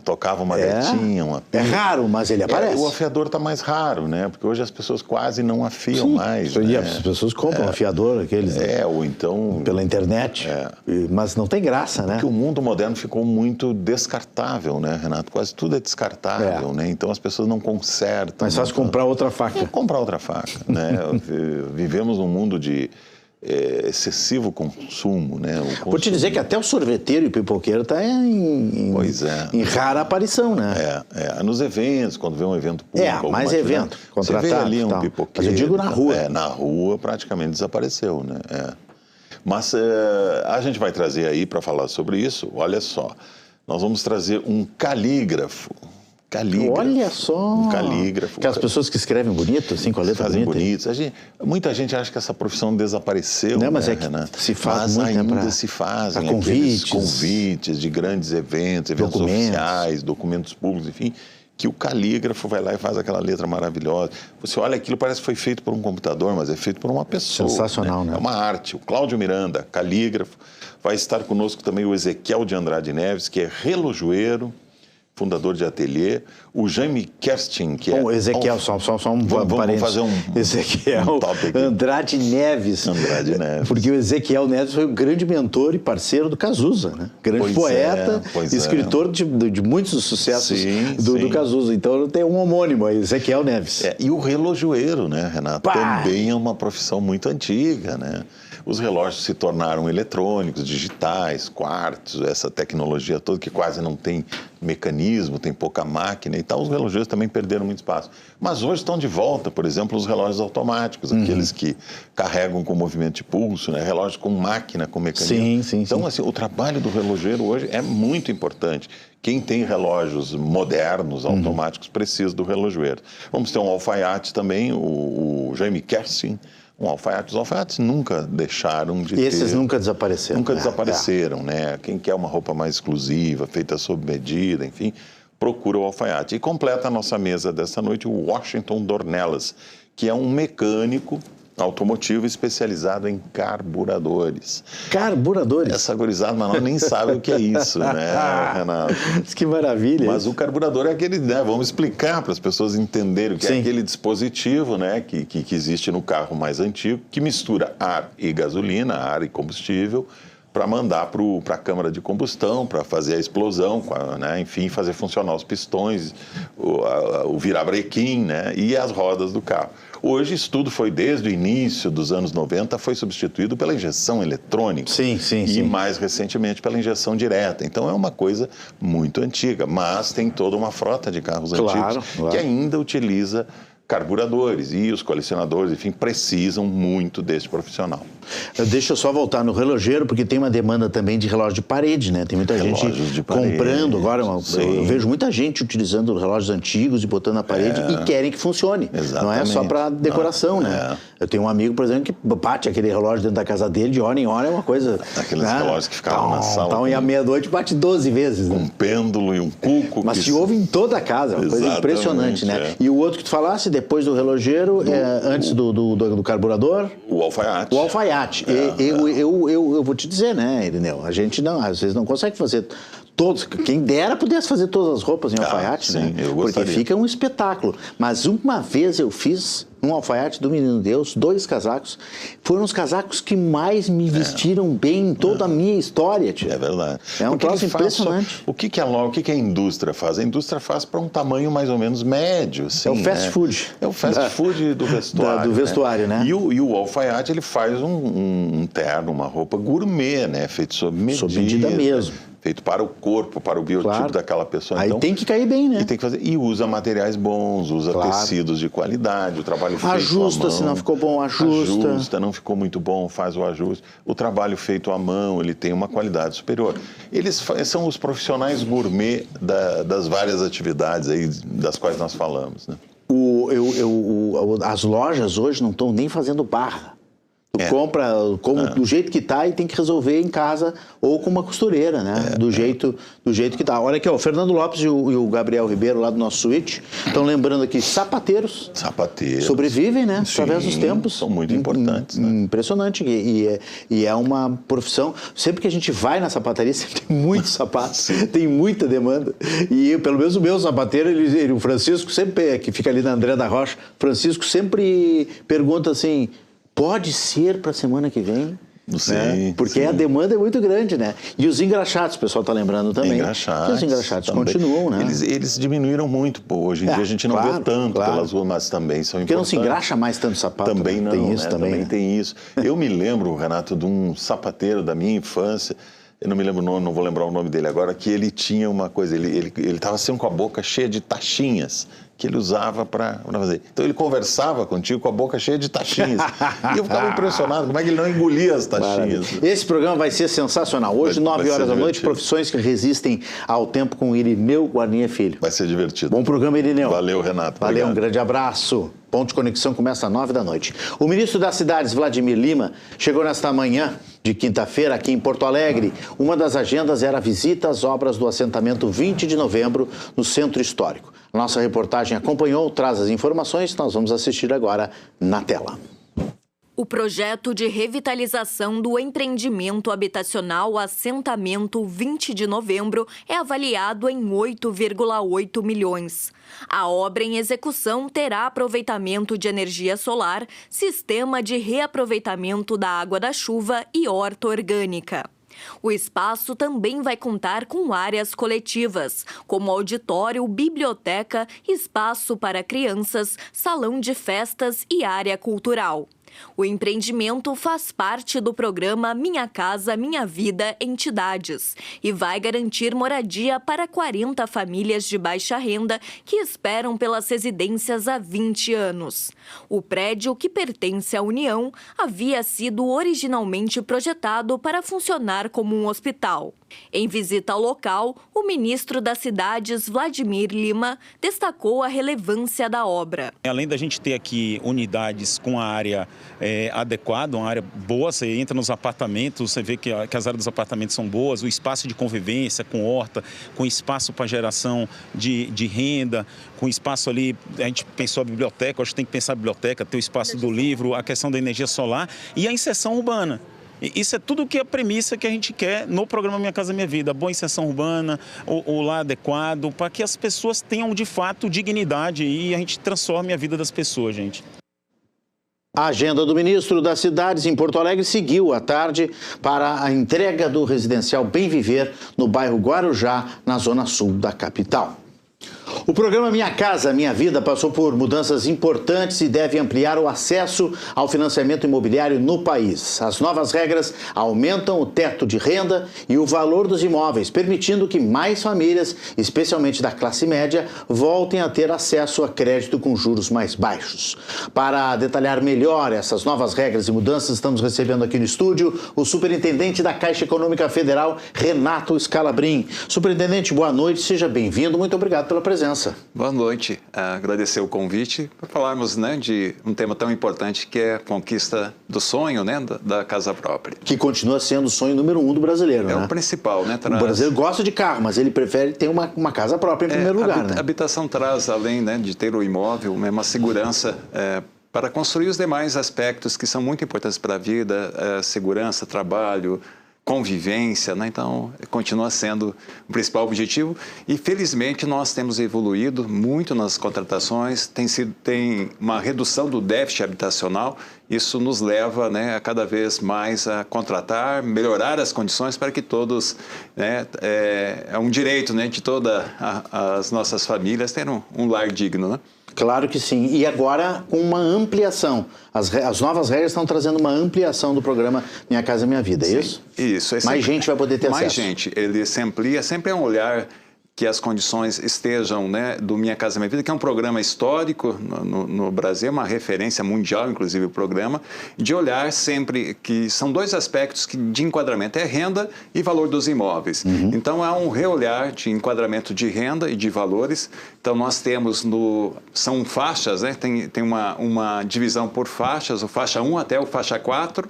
tocava uma gatinha, uma pinha. É raro, mas ele aparece. O afiador está mais raro, né? Porque hoje as pessoas quase não afiam mais. Né? As pessoas compram afiador, aqueles. Ou então... Pela internet. Mas não tem graça, né? Porque o mundo moderno ficou muito descartável, né, Renato? Quase tudo é descartável, né? Então as pessoas não consertam. Mas faz comprar outra faca. Comprar outra faca, né? Vivemos num mundo de excessivo consumo, né? Vou te dizer que até o sorveteiro e o pipoqueiro está em rara aparição, né? Nos eventos, quando vê um evento público. Mais evento, contratado. Você vê ali um pipoqueiro. Mas eu digo na rua. Na rua praticamente desapareceu, né? Mas a gente vai trazer aí para falar sobre isso, olha só. Nós vamos trazer um calígrafo. Olha só! Um calígrafo. Aquelas pessoas que escrevem bonito, assim, com a letra bonita. Fazem bonitos. Muita gente acha que essa profissão desapareceu, não, mas né, é que Renato? se faz mas muito, ainda se fazem convites de grandes eventos oficiais, documentos públicos, enfim, que o calígrafo vai lá e faz aquela letra maravilhosa. Você olha aquilo, parece que foi feito por um computador, mas é feito por uma pessoa. Sensacional, né? É uma arte. O Cláudio Miranda, calígrafo. Vai estar conosco também o Ezequiel de Andrade Neves, que é relojoeiro, fundador de ateliê, o Jaime Kerstin, que é... Ezequiel, só um vamos fazer Ezequiel Andrade Neves. Andrade Neves. Porque o Ezequiel Neves foi o grande mentor e parceiro do Cazuza, né? Grande poeta, escritor de muitos sucessos do Cazuza. Então tem um homônimo aí, Ezequiel Neves. E o relojoeiro, né, Renato? Também é uma profissão muito antiga, né? os relógios se tornaram eletrônicos, digitais, quartos, essa tecnologia toda que quase não tem mecanismo, tem pouca máquina e tal, os relógios também perderam muito espaço. Mas hoje estão de volta, por exemplo, os relógios automáticos, aqueles que carregam com movimento de pulso, né? Relógios com máquina, com mecanismo. Sim. Então, assim, o trabalho do relojeiro hoje é muito importante. Quem tem relógios modernos, automáticos, precisa do relojeiro. Vamos ter um alfaiate também, o Jaime Kersing, um alfaiate. Os alfaiates nunca deixaram de ter... Esses nunca desapareceram. Nunca desapareceram, né? Quem quer uma roupa mais exclusiva, feita sob medida, enfim, procura o alfaiate. E completa a nossa mesa dessa noite o Washington Dornelas, que é um mecânico automotivo especializado em carburadores. Carburadores? Essa gurizada, mas nem sabe o que é isso, né, Renato? Que maravilha. Mas o carburador é aquele, né, vamos explicar para as pessoas entenderem o que é aquele dispositivo, né, que existe no carro mais antigo, que mistura ar e gasolina, ar e combustível, para mandar para a câmara de combustão, para fazer a explosão, né, enfim, fazer funcionar os pistões, o virabrequim, né, e as rodas do carro. Hoje, isso tudo foi, desde o início dos anos 90, foi substituído pela injeção eletrônica. E mais recentemente pela injeção direta. Então, é uma coisa muito antiga, mas tem toda uma frota de carros antigos que ainda utiliza carburadores, e os colecionadores, enfim, precisam muito desse profissional. Deixa eu só voltar no relojeiro, porque tem uma demanda também de relógio de parede, né? Tem muita gente comprando agora. Eu vejo muita gente utilizando relógios antigos e botando na parede e querem que funcione. Exatamente. Não é só para decoração, né? Eu tenho um amigo, por exemplo, que bate aquele relógio dentro da casa dele, de hora em hora é uma coisa... Aqueles relógios que ficavam na sala. E à meia-noite bate 12 vezes. Um pêndulo e um cuco. Mas se ouve em toda a casa, é uma coisa impressionante, né? E o outro que tu falasse, depois do relojeiro, antes do carburador? O alfaiate. O alfaiate. Eu vou te dizer, né, Irineu? A gente não, às vezes não consegue fazer todos. Quem dera pudesse fazer todas as roupas em alfaiate, né? Porque fica um espetáculo. Mas uma vez eu fiz um alfaiate do Menino Deus, 2 casacos. Foram os casacos que mais me vestiram bem em toda a minha história, tio. É verdade. É um troço impressionante. O que a indústria faz? A indústria faz para um tamanho mais ou menos médio. Assim, é o fast food. É o fast food do vestuário. Do vestuário, né? E o alfaiate, ele faz um terno, uma roupa gourmet, né? Feito sob medida. Sob medida mesmo. Feito para o corpo, para o biotipo daquela pessoa. Aí então, tem que cair bem, né? E tem que fazer. E usa materiais bons, usa tecidos de qualidade, o trabalho feito ajusta, à mão. Se não ficou bom, ajusta. Ajusta, não ficou muito bom, faz o ajuste. O trabalho feito à mão, ele tem uma qualidade superior. Eles são os profissionais gourmet das várias atividades aí das quais nós falamos, né? As lojas hoje não estão nem fazendo barra. Tu compra do jeito que tá e tem que resolver em casa ou com uma costureira, né? Do jeito que tá. Olha aqui, ó, o Fernando Lopes e o Gabriel Ribeiro lá do nosso suíte estão lembrando aqui, sapateiros sobrevivem, né? Através dos tempos. São muito importantes, né? Impressionante. E é uma profissão. Sempre que a gente vai na sapataria, sempre tem muitos sapatos, tem muita demanda. E pelo menos o meu sapateiro, o Francisco sempre, que fica ali na André da Rocha, Francisco sempre pergunta assim: pode ser para a semana que vem? Né? Porque a demanda é muito grande, né? E os engraxados, o pessoal está lembrando também. Os engraxados também continuam, né? Eles diminuíram muito, pô. Hoje em dia a gente não vê tanto pelas ruas, mas também são importantes. Porque não se engraxa mais tanto sapato. Também não, tem isso, né? também tem isso. Eu me lembro, Renato, de um sapateiro da minha infância, eu não me lembro o nome, não vou lembrar o nome dele agora, que ele tinha uma coisa, ele estava sempre com a boca cheia de taxinhas, que ele usava para fazer. Então ele conversava contigo com a boca cheia de taxinhas. E eu ficava impressionado, como é que ele não engolia as taxinhas. Esse programa vai ser sensacional. Hoje, 9 horas da noite, profissões que resistem ao tempo com Irineu Guarnier Filho. Vai ser divertido. Bom programa, Irineu. Valeu, Renato. Valeu, um grande abraço. Ponto de Conexão começa às 9 da noite. O ministro das Cidades, Vladimir Lima, chegou nesta manhã de quinta-feira aqui em Porto Alegre. Uma das agendas era a visita às obras do assentamento 20 de novembro no Centro Histórico. Nossa reportagem acompanhou, traz as informações, nós vamos assistir agora na tela. O projeto de revitalização do empreendimento habitacional Assentamento 20 de Novembro é avaliado em 8,8 milhões. A obra em execução terá aproveitamento de energia solar, sistema de reaproveitamento da água da chuva e horta orgânica. O espaço também vai contar com áreas coletivas, como auditório, biblioteca, espaço para crianças, salão de festas e área cultural. O empreendimento faz parte do programa Minha Casa Minha Vida Entidades e vai garantir moradia para 40 famílias de baixa renda que esperam pelas residências há 20 anos. O prédio, que pertence à União, havia sido originalmente projetado para funcionar como um hospital. Em visita ao local, o ministro das Cidades, Vladimir Lima, destacou a relevância da obra. Além da gente ter aqui unidades com a área adequada, uma área boa, você entra nos apartamentos, você vê que as áreas dos apartamentos são boas, o espaço de convivência com horta, com espaço para geração de renda, com espaço ali, a gente pensou a biblioteca, acho que tem que pensar a biblioteca, ter o espaço do livro, a questão da energia solar e a inserção urbana. Isso é tudo que é a premissa que a gente quer no programa Minha Casa Minha Vida, boa inserção urbana, o lar adequado, para que as pessoas tenham de fato dignidade e a gente transforme a vida das pessoas, gente. A agenda do ministro das Cidades em Porto Alegre seguiu à tarde para a entrega do residencial Bem Viver no bairro Guarujá, na zona sul da capital. O programa Minha Casa Minha Vida passou por mudanças importantes e deve ampliar o acesso ao financiamento imobiliário no país. As novas regras aumentam o teto de renda e o valor dos imóveis, permitindo que mais famílias, especialmente da classe média, voltem a ter acesso a crédito com juros mais baixos. Para detalhar melhor essas novas regras e mudanças, estamos recebendo aqui no estúdio o superintendente da Caixa Econômica Federal, Renato Scalabrin. Superintendente, boa noite, seja bem-vindo, muito obrigado pela presença. Boa noite, agradecer o convite para falarmos, né, de um tema tão importante que é a conquista do sonho, né, da casa própria. Que continua sendo o sonho número 1 do brasileiro, né? É o principal, né? O brasileiro gosta de carro, mas ele prefere ter uma casa própria em primeiro lugar, né? A habitação traz, além, né, de ter o imóvel, uma segurança para construir os demais aspectos que são muito importantes para a vida, segurança, trabalho, convivência, né? Então continua sendo o principal objetivo e felizmente nós temos evoluído muito nas contratações, tem uma redução do déficit habitacional, isso nos leva, né, a cada vez mais a contratar, melhorar as condições para que todos, né, é um direito, né, de todas as nossas famílias ter um lar digno, né? Claro que sim. E agora com uma ampliação. As novas regras estão trazendo uma ampliação do programa Minha Casa Minha Vida, é isso? Isso. Mais gente vai poder ter acesso. Mais gente. Ele se amplia, sempre é um olhar que as condições estejam, né, do Minha Casa Minha Vida, que é um programa histórico no Brasil, uma referência mundial, inclusive o programa, de olhar sempre que são dois aspectos de enquadramento, é renda e valor dos imóveis. Então, há um reolhar de enquadramento de renda e de valores. Então, nós temos, são faixas, né, tem uma divisão por faixas, o faixa 1 até o faixa 4.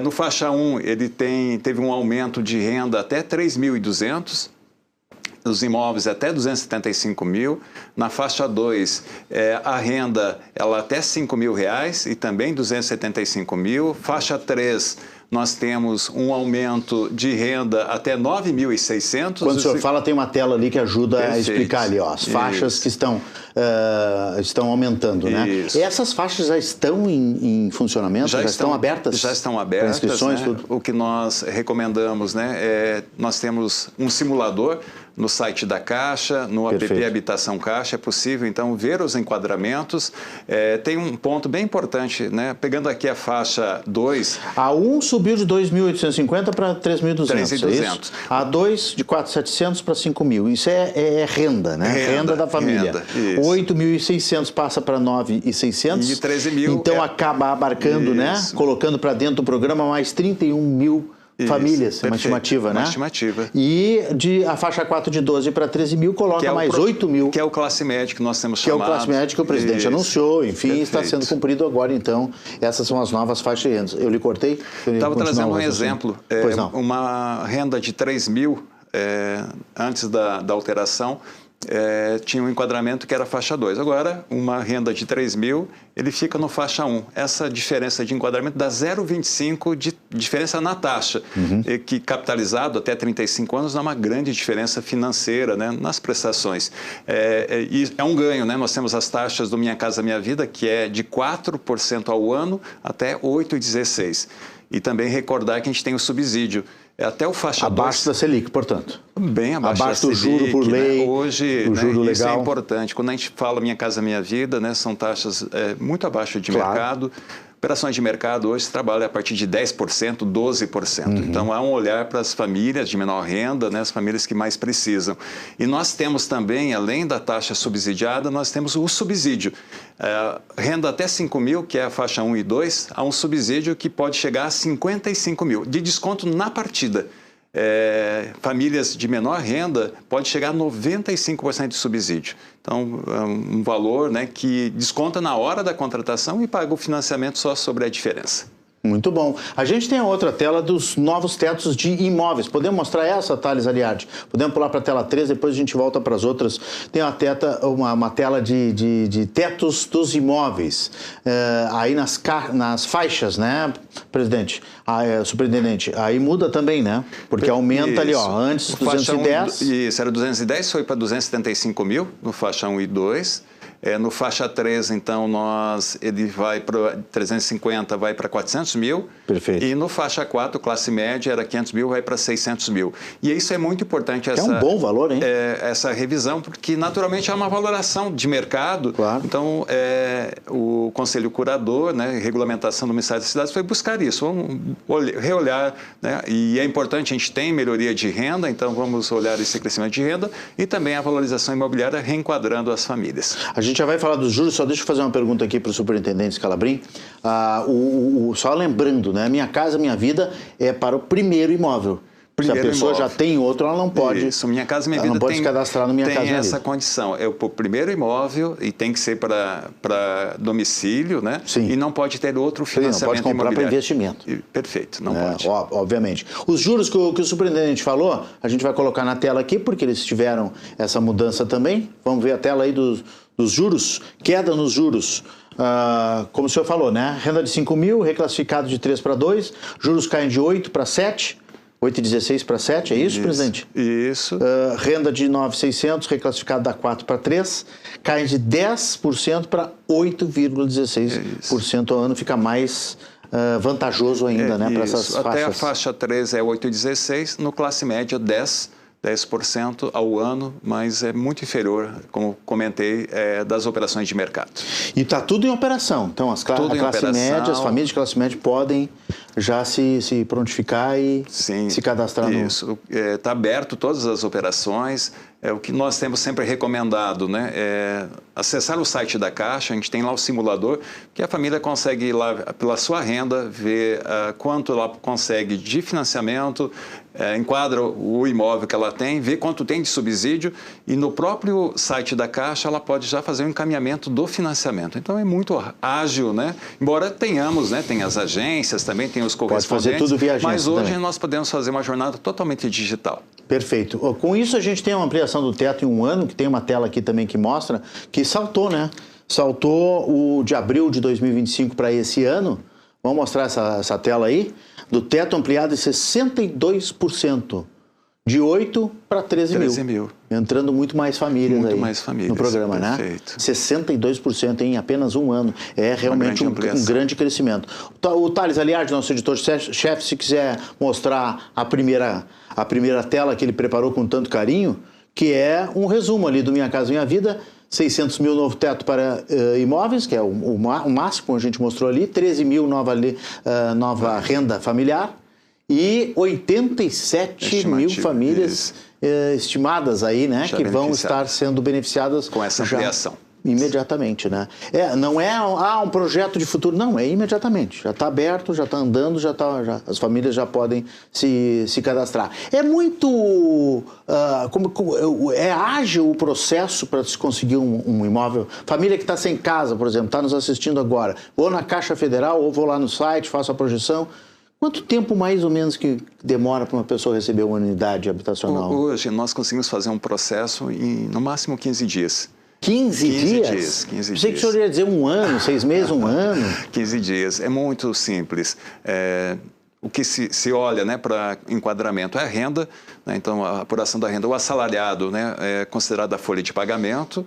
No faixa 1, ele teve um aumento de renda até 3.200, os imóveis até 275 mil, na faixa 2 a renda ela até 5 mil reais e também 275 mil, faixa 3 nós temos um aumento de renda até 9.600. Quando o senhor fala, tem uma tela ali que ajuda a explicar ali, ó, as faixas que estão aumentando, né? Isso. E essas faixas já estão em funcionamento? Já estão abertas? Já estão abertas. Inscrições, né? tudo? O que nós recomendamos, né, nós temos um simulador no site da Caixa, no app Habitação Caixa, é possível, então, ver os enquadramentos. Tem um ponto bem importante, né? Pegando aqui a faixa 2... A 1 subiu de 2.850 para 3.200, 3.200. A 2 de 4.700 para 5.000. Isso é renda, né? Renda da família. 8.600 passa para 9.600. E 13 mil. Então, acaba abarcando, né? Colocando para dentro do programa mais 31 mil famílias, é uma estimativa, né? Uma estimativa. E a faixa 4 de 12 para 13 mil coloca mais 8 mil. Que é o classe média que nós temos chamado. Que é o classe média que o presidente anunciou, enfim, está sendo cumprido agora, então. Essas são as novas faixas de renda. Eu lhe cortei? Estava trazendo um exemplo. Uma renda de 3 mil, antes da alteração, tinha um enquadramento que era faixa 2. Agora, uma renda de 3 mil, ele fica no faixa 1. Essa diferença de enquadramento dá 0,25 de diferença na taxa, que capitalizado até 35 anos dá uma grande diferença financeira, né, nas prestações. E é um ganho, né? Nós temos as taxas do Minha Casa Minha Vida, que é de 4% ao ano até 8,16%. E também recordar que a gente tem o subsídio. Até o faixa 2. Abaixo da Selic, portanto. Bem abaixo da Selic. Do juro por lei, né? Hoje, o juro legal. Isso é importante. Quando a gente fala Minha Casa Minha Vida, né, são taxas muito abaixo de mercado. Operações de mercado hoje trabalham a partir de 10%, 12%. Então, há um olhar para as famílias de menor renda, né, as famílias que mais precisam. E nós temos também, além da taxa subsidiada, nós temos o subsídio. Renda até 5 mil, que é a faixa 1 e 2, há um subsídio que pode chegar a 55 mil, de desconto na partida. Famílias de menor renda pode chegar a 95% de subsídio. Então, é um valor, né, que desconta na hora da contratação e paga o financiamento só sobre a diferença. Muito bom. A gente tem a outra tela dos novos tetos de imóveis. Podemos mostrar essa, Thales Aliardi? Podemos pular para a tela 3, depois a gente volta para as outras. Tem uma tela de tetos dos imóveis. Aí nas faixas, né, presidente? Superintendente. Aí muda também, né? Porque aumenta ali, ó, antes 210. Isso, era 210, foi para 275 mil no faixa 1 e 2. No faixa 3, então, ele vai para 350, vai para 400 mil. Perfeito. E no faixa 4, classe média, era 500 mil, vai para 600 mil. E isso é muito importante. É um bom valor, hein? Essa revisão, porque naturalmente é uma valoração de mercado. Claro. Então, o Conselho Curador, né, regulamentação do Ministério das Cidades, foi buscar isso, reolhar, né? E é importante, a gente tem melhoria de renda, então vamos olhar esse crescimento de renda e também a valorização imobiliária reenquadrando as famílias. A gente já vai falar dos juros, só deixa eu fazer uma pergunta aqui para o superintendente Scalabrin. Só lembrando, né? Minha Casa Minha Vida é para o primeiro imóvel. Se a pessoa já tem outro, ela não pode. Isso, Minha Casa Minha Vida não pode se cadastrar no Minha Casa Minha Vida. Tem essa condição. É o primeiro imóvel e tem que ser para domicílio, né? Sim. E não pode ter outro financiamento imobiliário. Não pode comprar para investimento. Perfeito, não pode. Obviamente. Os juros que o superintendente falou, a gente vai colocar na tela aqui, porque eles tiveram essa mudança também. Vamos ver a tela aí dos juros, queda nos juros. Como o senhor falou, né? Renda de 5 mil, reclassificado de 3 para 2, juros caem de 8 para 7, 8,16 para 7, é isso, presidente? Isso. Renda de 9,600, reclassificado da 4 para 3, cai de 10% para 8,16% ao ano, fica mais vantajoso ainda, né, para essas faixas. Até a faixa 3 é 8,16, no classe média 10% ao ano, mas é muito inferior, como comentei, das operações de mercado. E está tudo em operação. Então, a classe média, as famílias de classe média podem já se prontificar e se cadastrar no... Isso. Está aberto todas as operações. O que nós temos sempre recomendado, né? Acessar o site da Caixa, a gente tem lá o simulador, que a família consegue ir lá pela sua renda, ver quanto ela consegue de financiamento, enquadra o imóvel que ela tem, vê quanto tem de subsídio e no próprio site da Caixa ela pode já fazer o encaminhamento do financiamento. Então é muito ágil, né? Embora tenhamos, né? Tem as agências, também tem os correspondentes. Pode fazer tudo via agência mas hoje também. Nós podemos fazer uma jornada totalmente digital. Perfeito. Com isso a gente tem uma ampliação do teto em um ano, que tem uma tela aqui também que mostra, que saltou, né? Saltou o de abril de 2025 para esse ano. Vamos mostrar essa tela aí. Do teto ampliado em 62%. De 8 para 13 mil. Entrando muito mais famílias muito mais famílias, no programa, perfeito. Né? 62% em apenas um ano. É realmente um grande crescimento. O Thales Aliardi, nosso editor-chefe, se quiser mostrar a primeira tela que ele preparou com tanto carinho, que é um resumo ali do Minha Casa Minha Vida, 600 mil novo teto para imóveis, que é o máximo, como a gente mostrou ali, 13 mil nova renda familiar, e 87 mil famílias estimadas aí, né, que vão estar sendo beneficiadas com essa ampliação. Imediatamente, né? Não é um projeto de futuro, não, é imediatamente. Já está aberto, já está andando, as famílias já podem se cadastrar. É muito... é ágil o processo para se conseguir um imóvel. Família que está sem casa, por exemplo, está nos assistindo agora. Vou na Caixa Federal ou vou lá no site, faço a projeção. Quanto tempo mais ou menos que demora para uma pessoa receber uma unidade habitacional? Hoje nós conseguimos fazer um processo em no máximo 15 dias. 15 dias? 15 dias. Sei que o senhor ia dizer um ano, 6 meses, um ano. 15 dias. É muito simples. O que se olha, né, para enquadramento é a renda. né? Então, a apuração da renda, o assalariado, né, é considerado a folha de pagamento,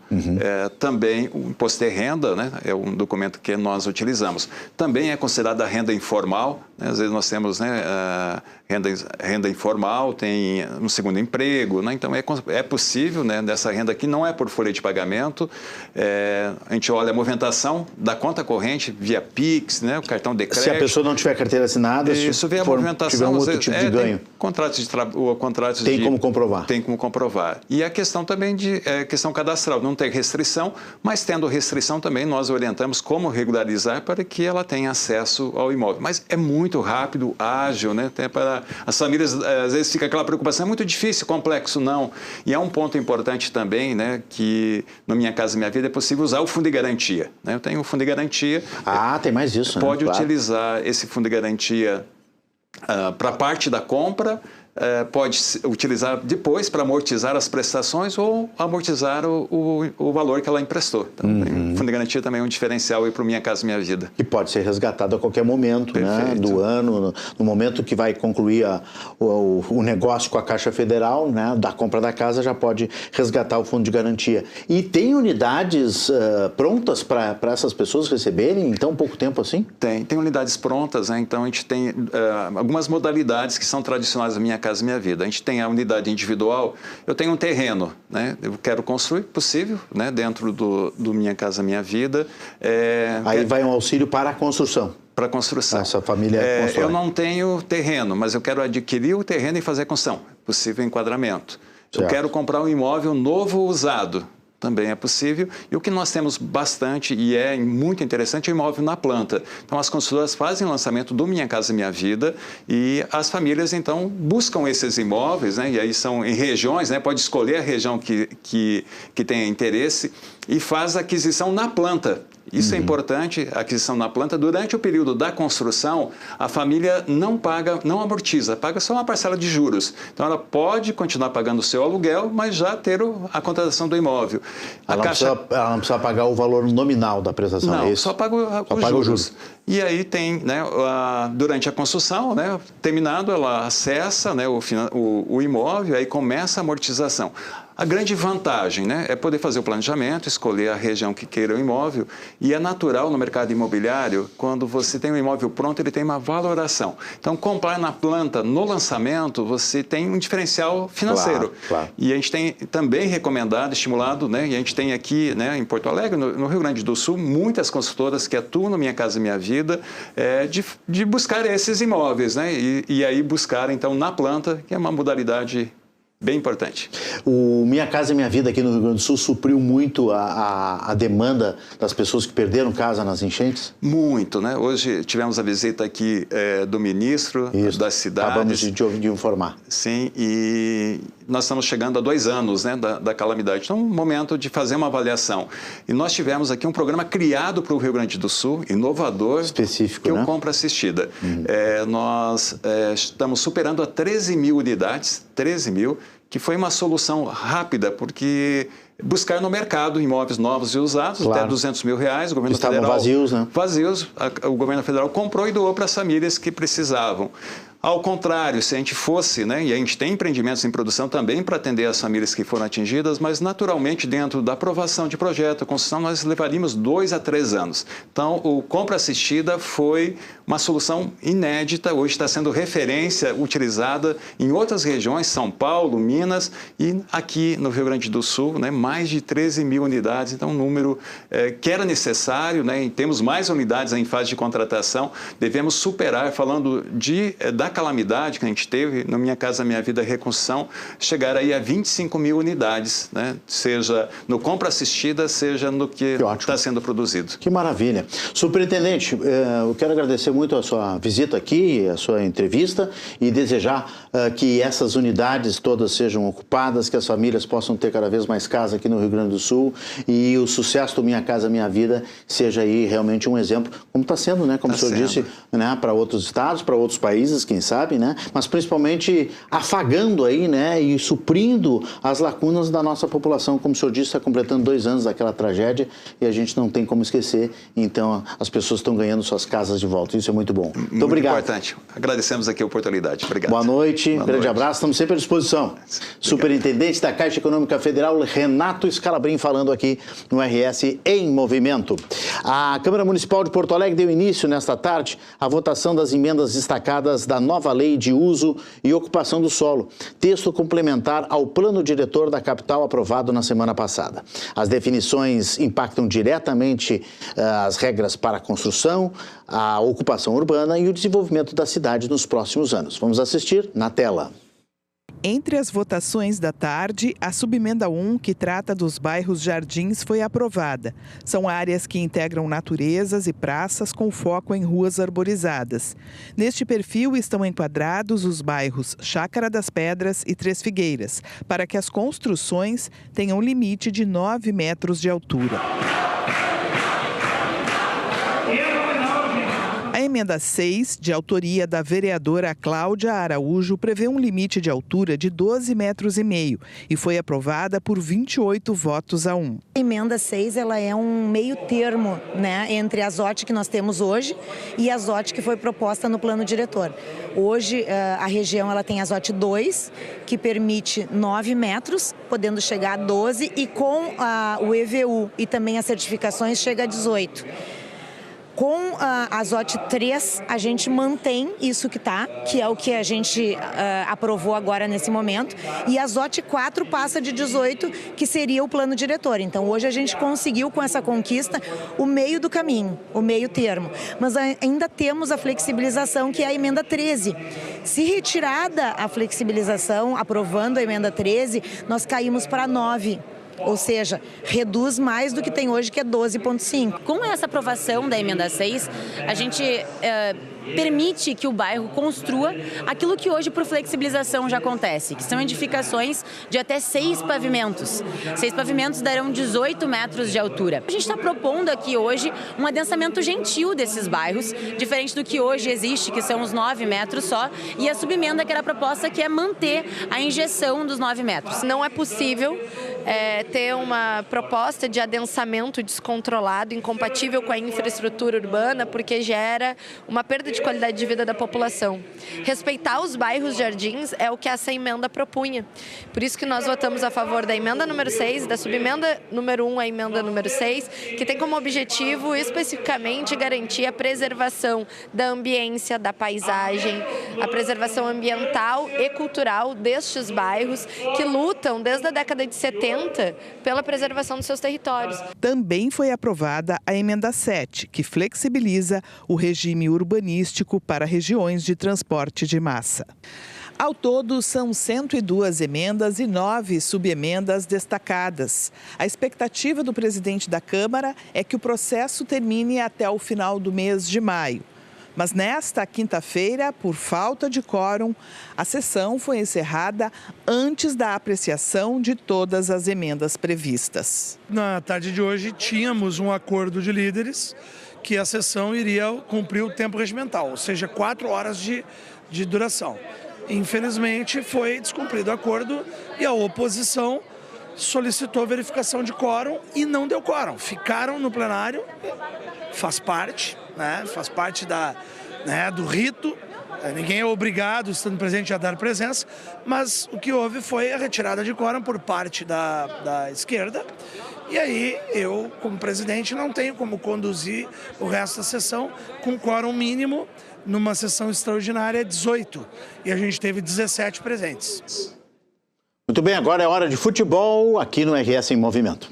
também o imposto de renda, né, é um documento que nós utilizamos. Também é considerada a renda informal, né? Às vezes nós temos, né, renda informal, tem um segundo emprego, né? Então é possível, né, dessa renda que não é por folha de pagamento, a gente olha a movimentação da conta corrente via Pix, né, o cartão de crédito. Se a pessoa não tiver carteira assinada, isso vê a movimentação, tiver um outro tipo de ganho. Tem como comprovar. Tem como comprovar. E a questão também de questão cadastral, não tem restrição, mas tendo restrição também nós orientamos como regularizar para que ela tenha acesso ao imóvel. Mas é muito rápido, ágil, né? Até para as famílias, às vezes fica aquela preocupação, é muito difícil, complexo, não. E é um ponto importante também, né, que no Minha Casa Minha Vida é possível usar o fundo de garantia, né? Eu tenho o fundo de garantia. Tem mais isso, pode, né? utilizar esse fundo de garantia para parte da compra, pode utilizar depois para amortizar as prestações ou amortizar o valor que ela emprestou. Então, o fundo de garantia também é um diferencial para o Minha Casa Minha Vida. E pode ser resgatado a qualquer momento, né, do ano, no momento que vai concluir o negócio com a Caixa Federal, né, da compra da casa, já pode resgatar o fundo de garantia. E tem unidades prontas para essas pessoas receberem em tão pouco tempo assim? Tem unidades prontas, né? Então a gente tem algumas modalidades que são tradicionais da Minha Casa Minha Vida. A gente tem a unidade individual, eu tenho um terreno, né? Eu quero construir, possível, né? Dentro do Minha Casa Minha Vida. Aí vai um auxílio para a construção. Para a construção. Essa família constrói. Eu não tenho terreno, mas eu quero adquirir o terreno e fazer a construção. Possível enquadramento. Certo. Eu quero comprar um imóvel novo usado. Também é possível. E o que nós temos bastante e é muito interessante é o imóvel na planta. Então, as construtoras fazem o lançamento do Minha Casa Minha Vida e as famílias, então, buscam esses imóveis, né? E aí são em regiões, né? Pode escolher a região que tenha interesse e faz a aquisição na planta. Isso é importante, a aquisição na planta. Durante o período da construção, a família não paga, não amortiza, paga só uma parcela de juros. Então, ela pode continuar pagando o seu aluguel, mas já ter a contratação do imóvel. Ela não precisa pagar o valor nominal da prestação, não, é isso? Só paga os juros. E aí tem, né, durante a construção, né, terminado, ela acessa, né, o imóvel, aí começa a amortização. A grande vantagem, né, é poder fazer o planejamento, escolher a região que queira o imóvel, e é natural no mercado imobiliário, quando você tem um imóvel pronto, ele tem uma valoração. Então, comprar na planta, no lançamento, você tem um diferencial financeiro. Claro. E a gente tem também recomendado, estimulado, né, e a gente tem aqui, né, em Porto Alegre, no Rio Grande do Sul, muitas consultoras que atuam no Minha Casa Minha Vida, de buscar esses imóveis, né, e aí buscar, então, na planta, que é uma modalidade bem importante. O Minha Casa Minha Vida aqui no Rio Grande do Sul supriu muito a demanda das pessoas que perderam casa nas enchentes? Muito, né? Hoje tivemos a visita aqui do ministro das cidades. Acabamos de informar. Sim, e nós estamos chegando a 2 anos, né, da calamidade. Então, é um momento de fazer uma avaliação. E nós tivemos aqui um programa criado para o Rio Grande do Sul, inovador. Específico, que é né? o Compra Assistida. Nós estamos superando a 13 mil unidades, 13 mil, que foi uma solução rápida, porque buscar no mercado imóveis novos e usados, até R$200 mil, o governo Estavam federal... vazios, né? Vazios, o governo federal comprou e doou para as famílias que precisavam. Ao contrário, se a gente fosse, né, e a gente tem empreendimentos em produção também para atender as famílias que foram atingidas, mas naturalmente dentro da aprovação de projeto, construção, nós levaríamos 2 a 3 anos. Então, o Compra Assistida foi uma solução inédita, hoje está sendo referência utilizada em outras regiões, São Paulo, Minas e aqui no Rio Grande do Sul, né, mais de 13 mil unidades, então um número que era necessário, né, e temos mais unidades em fase de contratação, devemos superar, falando da calamidade que a gente teve, no Minha Casa Minha Vida Reconstrução, chegar aí a 25 mil unidades, né, seja no Compra Assistida, seja no que está sendo produzido. Que maravilha. Superintendente, eu quero agradecer muito a sua visita aqui, a sua entrevista e desejar que essas unidades todas sejam ocupadas, que as famílias possam ter cada vez mais casa aqui no Rio Grande do Sul e o sucesso do Minha Casa Minha Vida seja aí realmente um exemplo, como está sendo, né, como o senhor disse, né, para outros estados, para outros países, quem sabe, né, mas principalmente afagando aí, né, e suprindo as lacunas da nossa população, como o senhor disse, está completando 2 anos daquela tragédia e a gente não tem como esquecer, então as pessoas estão ganhando suas casas de volta. Isso isso é muito bom. Muito obrigado. Importante. Agradecemos aqui a oportunidade. Obrigado. Boa noite, grande abraço, estamos sempre à disposição. Obrigado. Superintendente da Caixa Econômica Federal, Renato Scalabrin, falando aqui no RS em Movimento. A Câmara Municipal de Porto Alegre deu início nesta tarde à votação das emendas destacadas da nova Lei de Uso e Ocupação do Solo, texto complementar ao Plano Diretor da capital aprovado na semana passada. As definições impactam diretamente as regras para a construção, a ocupação urbana e o desenvolvimento da cidade nos próximos anos. Vamos assistir na tela. Entre as votações da tarde, a subemenda 1, que trata dos bairros Jardins, foi aprovada. São áreas que integram naturezas e praças com foco em ruas arborizadas. Neste perfil estão enquadrados os bairros Chácara das Pedras e Três Figueiras, para que as construções tenham limite de 9 metros de altura. A emenda 6, de autoria da vereadora Cláudia Araújo, prevê um limite de altura de 12,5 metros e foi aprovada por 28 votos a 1. A emenda 6 ela é um meio termo, né, entre a ZOT que nós temos hoje e a ZOT que foi proposta no plano diretor. Hoje a região ela tem a ZOT 2, que permite 9 metros, podendo chegar a 12, e com o EVU e também as certificações chega a 18. Com a ZOT 3, a gente mantém isso que é o que a gente aprovou agora nesse momento, e a ZOT 4 passa de 18, que seria o plano diretor. Então, hoje a gente conseguiu, com essa conquista, o meio do caminho, o meio termo. Mas ainda temos a flexibilização, que é a emenda 13. Se retirada a flexibilização, aprovando a emenda 13, nós caímos para 9. Ou seja, reduz mais do que tem hoje, que é 12,5. Com essa aprovação da emenda 6, a gente permite que o bairro construa aquilo que hoje por flexibilização já acontece, que são edificações de até 6 pavimentos. 6 pavimentos darão 18 metros de altura. A gente está propondo aqui hoje um adensamento gentil desses bairros, diferente do que hoje existe, que são os 9 metros só, e a subemenda que era proposta, que é manter a injeção dos 9 metros. Não é possível ter uma proposta de adensamento descontrolado, incompatível com a infraestrutura urbana, porque gera uma perda de qualidade de vida da população. Respeitar os bairros Jardins é o que essa emenda propunha. Por isso que nós votamos a favor da emenda número 6, da subemenda número 1 à emenda número 6, que tem como objetivo especificamente garantir a preservação da ambiência, da paisagem, a preservação ambiental e cultural destes bairros que lutam desde a década de 70 pela preservação dos seus territórios. Também foi aprovada a emenda 7, que flexibiliza o regime urbanístico para regiões de transporte de massa. Ao todo, são 102 emendas e 9 subemendas destacadas. A expectativa do presidente da Câmara é que o processo termine até o final do mês de maio. Mas nesta quinta-feira, por falta de quórum, a sessão foi encerrada antes da apreciação de todas as emendas previstas. Na tarde de hoje, tínhamos um acordo de líderes que a sessão iria cumprir o tempo regimental, ou seja, 4 horas de duração. Infelizmente, foi descumprido o acordo e a oposição solicitou verificação de quórum e não deu quórum. Ficaram no plenário, faz parte, né? Faz parte do rito. Ninguém é obrigado, estando presente, a dar presença, mas o que houve foi a retirada de quórum por parte da esquerda. E aí, eu, como presidente, não tenho como conduzir o resto da sessão com quórum mínimo. Numa sessão extraordinária, 18. E a gente teve 17 presentes. Muito bem, agora é hora de futebol aqui no RS em Movimento.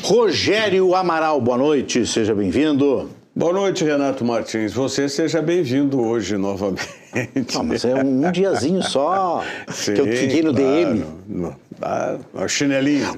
Rogério Amaral, boa noite, seja bem-vindo. Boa noite, Renato Martins. Você seja bem-vindo hoje novamente. Não, mas é um diazinho só. Sim, que eu fiquei no DM. O chinelinho.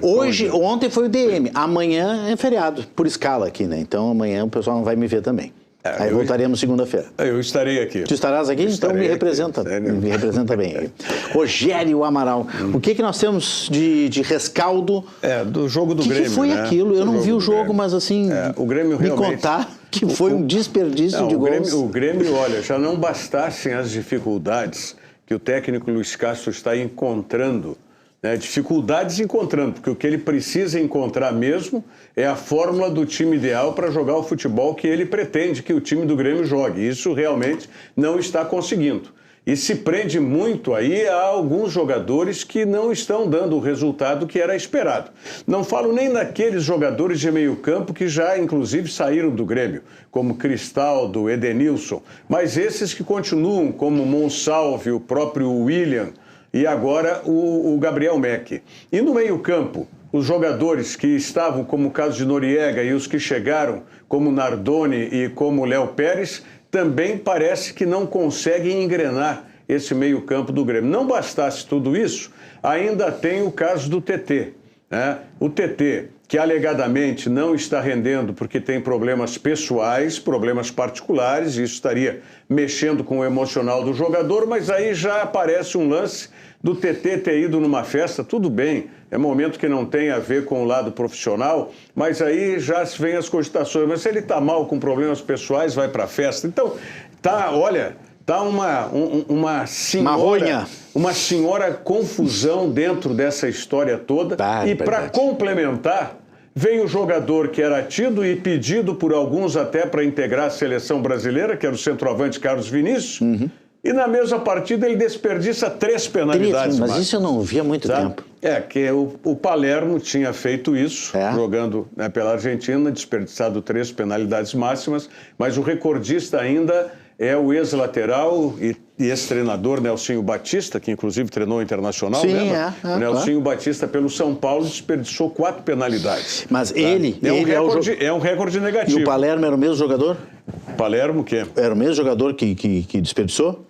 Ontem foi o DM, amanhã é feriado, por escala aqui, né? Então amanhã o pessoal não vai me ver também. Aí voltaremos segunda-feira. Eu estarei aqui. Tu estarás aqui? Então me representa. Me representa bem aí. Rogério Amaral, o que nós temos de rescaldo? Do jogo do Grêmio. O que foi aquilo? Eu não vi o jogo, mas assim, o Grêmio me realmente... contar que foi um desperdício de gols. O Grêmio, olha, já não bastassem as dificuldades que o técnico Luiz Castro está encontrando, né, dificuldades encontrando, porque o que ele precisa encontrar mesmo é a fórmula do time ideal para jogar o futebol que ele pretende que o time do Grêmio jogue. Isso realmente não está conseguindo. E se prende muito aí a alguns jogadores que não estão dando o resultado que era esperado. Não falo nem daqueles jogadores de meio campo que já, inclusive, saíram do Grêmio, como Cristaldo, Edenilson, mas esses que continuam, como Monsalve, o próprio William e agora o Gabriel Meck. E no meio campo, os jogadores que estavam, como o caso de Noriega, e os que chegaram, como Nardoni e como Léo Pérez, também parece que não conseguem engrenar esse meio-campo do Grêmio. Não bastasse tudo isso, ainda tem o caso do TT, né? O TT, que alegadamente não está rendendo porque tem problemas pessoais, problemas particulares, e isso estaria mexendo com o emocional do jogador, mas aí já aparece um lance do TT ter ido numa festa, tudo bem, é momento que não tem a ver com o lado profissional, mas aí já se vem as cogitações, mas se ele está mal com problemas pessoais, vai para a festa. Então, olha, uma senhora confusão dentro dessa história toda. E para complementar, vem o jogador que era tido e pedido por alguns até para integrar a seleção brasileira, que era o centroavante Carlos Vinícius, e na mesma partida ele desperdiça 3 penalidades. Mas isso eu não vi há muito tempo. Que o Palermo tinha feito isso, jogando, né, pela Argentina, desperdiçado 3 penalidades máximas, mas o recordista ainda é o ex-lateral e ex-treinador Nelsinho Batista, que inclusive treinou o Internacional. Sim, lembra? O Nelsinho Batista, pelo São Paulo, desperdiçou 4 penalidades. Mas é um recorde negativo. E o Palermo era o mesmo jogador? Palermo o quê? Era o mesmo jogador que desperdiçou?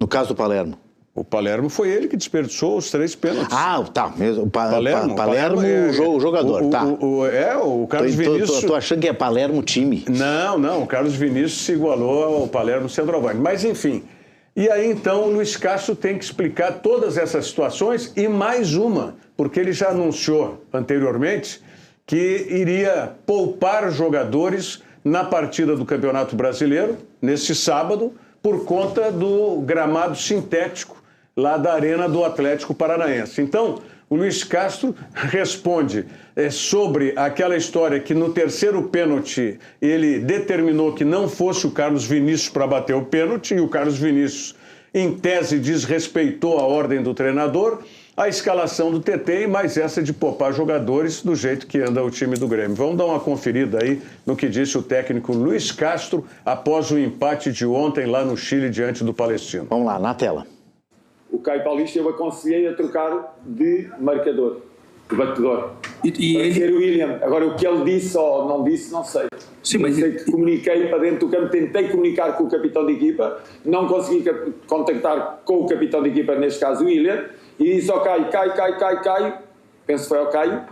No caso do Palermo. O Palermo foi ele que desperdiçou os 3 pênaltis. Mesmo. Palermo o jogador, o Carlos Vinícius... Tô achando que é Palermo time. Não, o Carlos Vinícius se igualou ao Palermo centroavante. Mas, enfim, e aí então o Luiz Castro tem que explicar todas essas situações e mais uma, porque ele já anunciou anteriormente que iria poupar jogadores na partida do Campeonato Brasileiro, nesse sábado, por conta do gramado sintético lá da Arena do Atlético Paranaense. Então, o Luiz Castro responde sobre aquela história que no terceiro pênalti ele determinou que não fosse o Carlos Vinícius para bater o pênalti, e o Carlos Vinícius, em tese, desrespeitou a ordem do treinador, a escalação do TT e mais essa de poupar jogadores do jeito que anda o time do Grêmio. Vamos dar uma conferida aí no que disse o técnico Luiz Castro após o empate de ontem lá no Chile diante do Palestino. Vamos lá, na tela. O Caio Paulista eu aconselhei a trocar de marcador, de batedor. Para ser o William. Agora, o que ele disse ou não disse, não sei. Sim, mas... sei que comuniquei para dentro do campo, tentei comunicar com o capitão de equipa, não consegui contactar com o capitão de equipa, neste caso o William, e disse ao Caio, penso que foi ao Caio,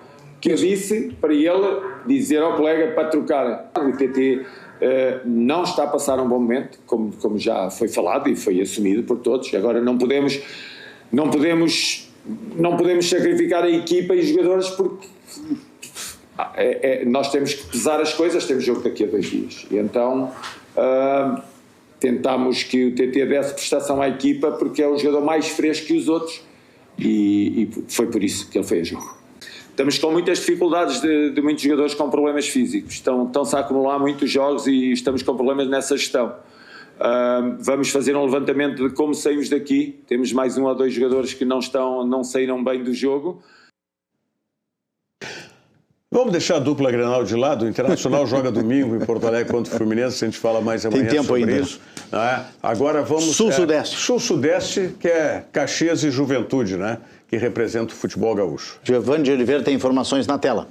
que eu disse para ele dizer ao colega para trocar. O TT não está a passar um bom momento, como já foi falado e foi assumido por todos. Agora não podemos sacrificar a equipa e os jogadores, porque nós temos que pesar as coisas, temos jogo daqui a 2 dias. E então tentámos que o TT desse prestação à equipa, porque é o jogador mais fresco que os outros, e foi por isso que ele fez jogo. Estamos com muitas dificuldades de muitos jogadores com problemas físicos. Estão-se a acumular muitos jogos e estamos com problemas nessa gestão. Vamos fazer um levantamento de como saímos daqui. Temos mais 1 ou 2 jogadores que não saíram bem do jogo. Vamos deixar a dupla Grenal de lado. O Internacional joga domingo em Porto Alegre contra o Fluminense. A gente fala mais amanhã sobre isso. Agora vamos... Sul-Sudeste. Sul-Sudeste, que é Caxias e Juventude, né? Que representa o futebol gaúcho. Giovanni de Oliveira tem informações na tela.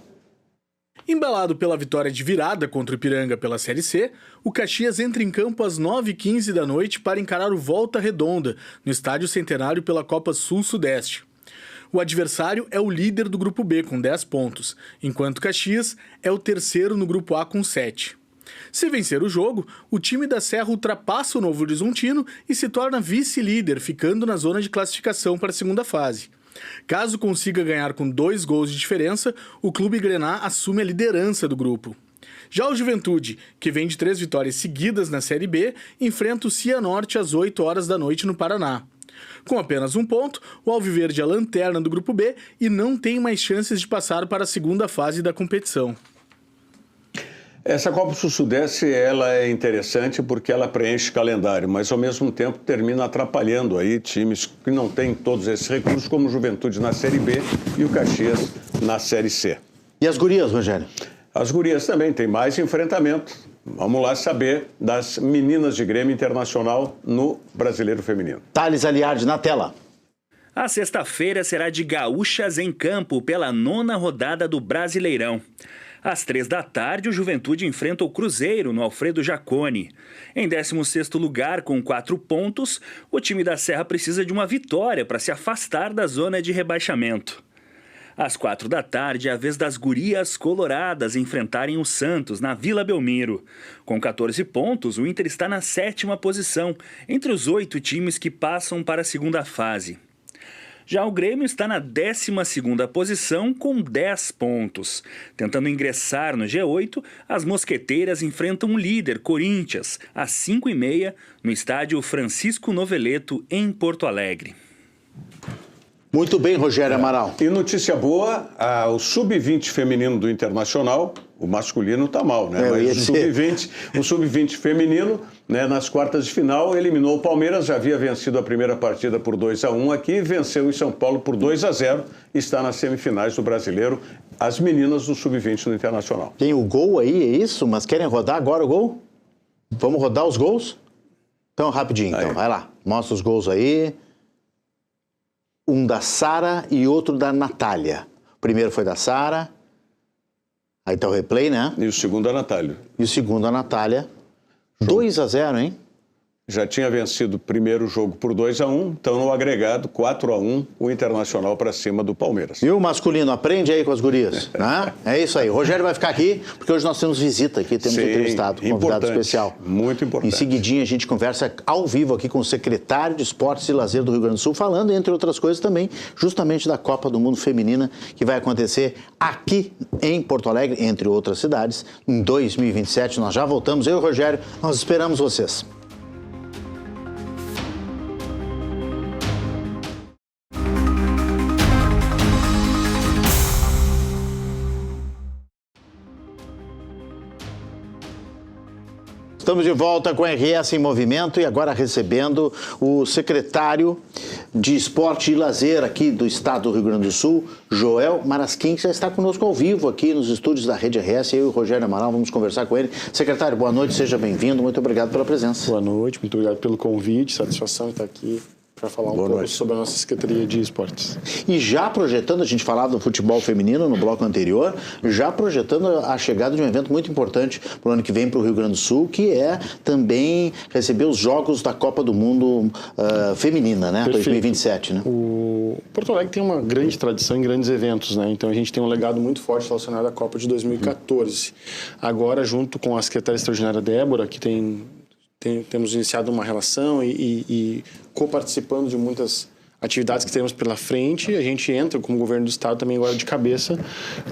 Embalado pela vitória de virada contra o Ipiranga pela Série C, o Caxias entra em campo às 9h15 da noite para encarar o Volta Redonda, no Estádio Centenário pela Copa Sul-Sudeste. O adversário é o líder do Grupo B, com 10 pontos, enquanto Caxias é o terceiro no Grupo A, com 7. Se vencer o jogo, o time da Serra ultrapassa o Novo Horizontino e se torna vice-líder, ficando na zona de classificação para a segunda fase. Caso consiga ganhar com 2 gols de diferença, o Clube Grená assume a liderança do grupo. Já o Juventude, que vem de 3 vitórias seguidas na Série B, enfrenta o Cianorte às 8 horas da noite no Paraná. Com apenas um ponto, o Alviverde é a lanterna do Grupo B e não tem mais chances de passar para a segunda fase da competição. Essa Copa Sul-Sudeste, ela é interessante porque ela preenche calendário, mas ao mesmo tempo termina atrapalhando aí times que não têm todos esses recursos, como o Juventude na Série B e o Caxias na Série C. E as gurias, Rogério? As gurias também têm mais enfrentamento. Vamos lá saber das meninas de Grêmio Internacional no Brasileiro Feminino. Thales Aliardi na tela. A sexta-feira será de gaúchas em campo pela 9ª rodada do Brasileirão. Às 15h, o Juventude enfrenta o Cruzeiro no Alfredo Jaconi. Em 16º lugar, com 4 pontos, o time da Serra precisa de uma vitória para se afastar da zona de rebaixamento. Às 16h, é a vez das gurias coloradas enfrentarem o Santos na Vila Belmiro. Com 14 pontos, o Inter está na 7ª posição, entre os 8 times que passam para a segunda fase. Já o Grêmio está na 12ª posição com 10 pontos. Tentando ingressar no G8, as mosqueteiras enfrentam o líder, Corinthians, às 5h30, no estádio Francisco Noveleto, em Porto Alegre. Muito bem, Rogério Amaral. E notícia boa, o Sub-20 feminino do Internacional, o masculino está mal, né? Mas o Sub-20 feminino, né, nas quartas de final, eliminou o Palmeiras, já havia vencido a primeira partida por 2-1 aqui, venceu em São Paulo por 2-0, está nas semifinais do Brasileiro, as meninas do Sub-20 no Internacional. Tem o gol aí, é isso? Mas querem rodar agora o gol? Vamos rodar os gols? Então, rapidinho, então, vai lá. Mostra os gols aí. Um da Sara e outro da Natália. O primeiro foi da Sara. Aí tá o replay, né? E o segundo da Natália. E o segundo da Natália. 2-0, hein? Já tinha vencido o primeiro jogo por 2-1, então no agregado, 4-1, o Internacional para cima do Palmeiras. E o masculino, aprende aí com as gurias, né? É isso aí. O Rogério vai ficar aqui, porque hoje nós temos visita aqui, temos entrevistado, convidado especial. Muito importante. Em seguidinha a gente conversa ao vivo aqui com o secretário de Esportes e Lazer do Rio Grande do Sul, falando, entre outras coisas também, justamente da Copa do Mundo Feminina, que vai acontecer aqui em Porto Alegre, entre outras cidades, em 2027. Nós já voltamos, eu e o Rogério, nós esperamos vocês. Estamos de volta com a RS em Movimento e agora recebendo o secretário de Esporte e Lazer aqui do estado do Rio Grande do Sul, Joel Marasquim, que já está conosco ao vivo aqui nos estúdios da Rede RS. Eu e o Rogério Amaral vamos conversar com ele. Secretário, boa noite, seja bem-vindo, muito obrigado pela presença. Boa noite, muito obrigado pelo convite, satisfação de estar aqui para falar um pouco sobre a nossa Secretaria de Esportes. E já projetando, a gente falava do futebol feminino no bloco anterior, já projetando a chegada de um evento muito importante para o ano que vem para o Rio Grande do Sul, que é também receber os Jogos da Copa do Mundo Feminina, né? Perfeito. 2027, né? O Porto Alegre tem uma grande tradição em grandes eventos, né? Então a gente tem um legado muito forte relacionado à Copa de 2014. Agora, junto com a secretária extraordinária Débora, que temos iniciado uma relação e co-participando de muitas atividades que temos pela frente, a gente entra como governo do estado também agora de cabeça,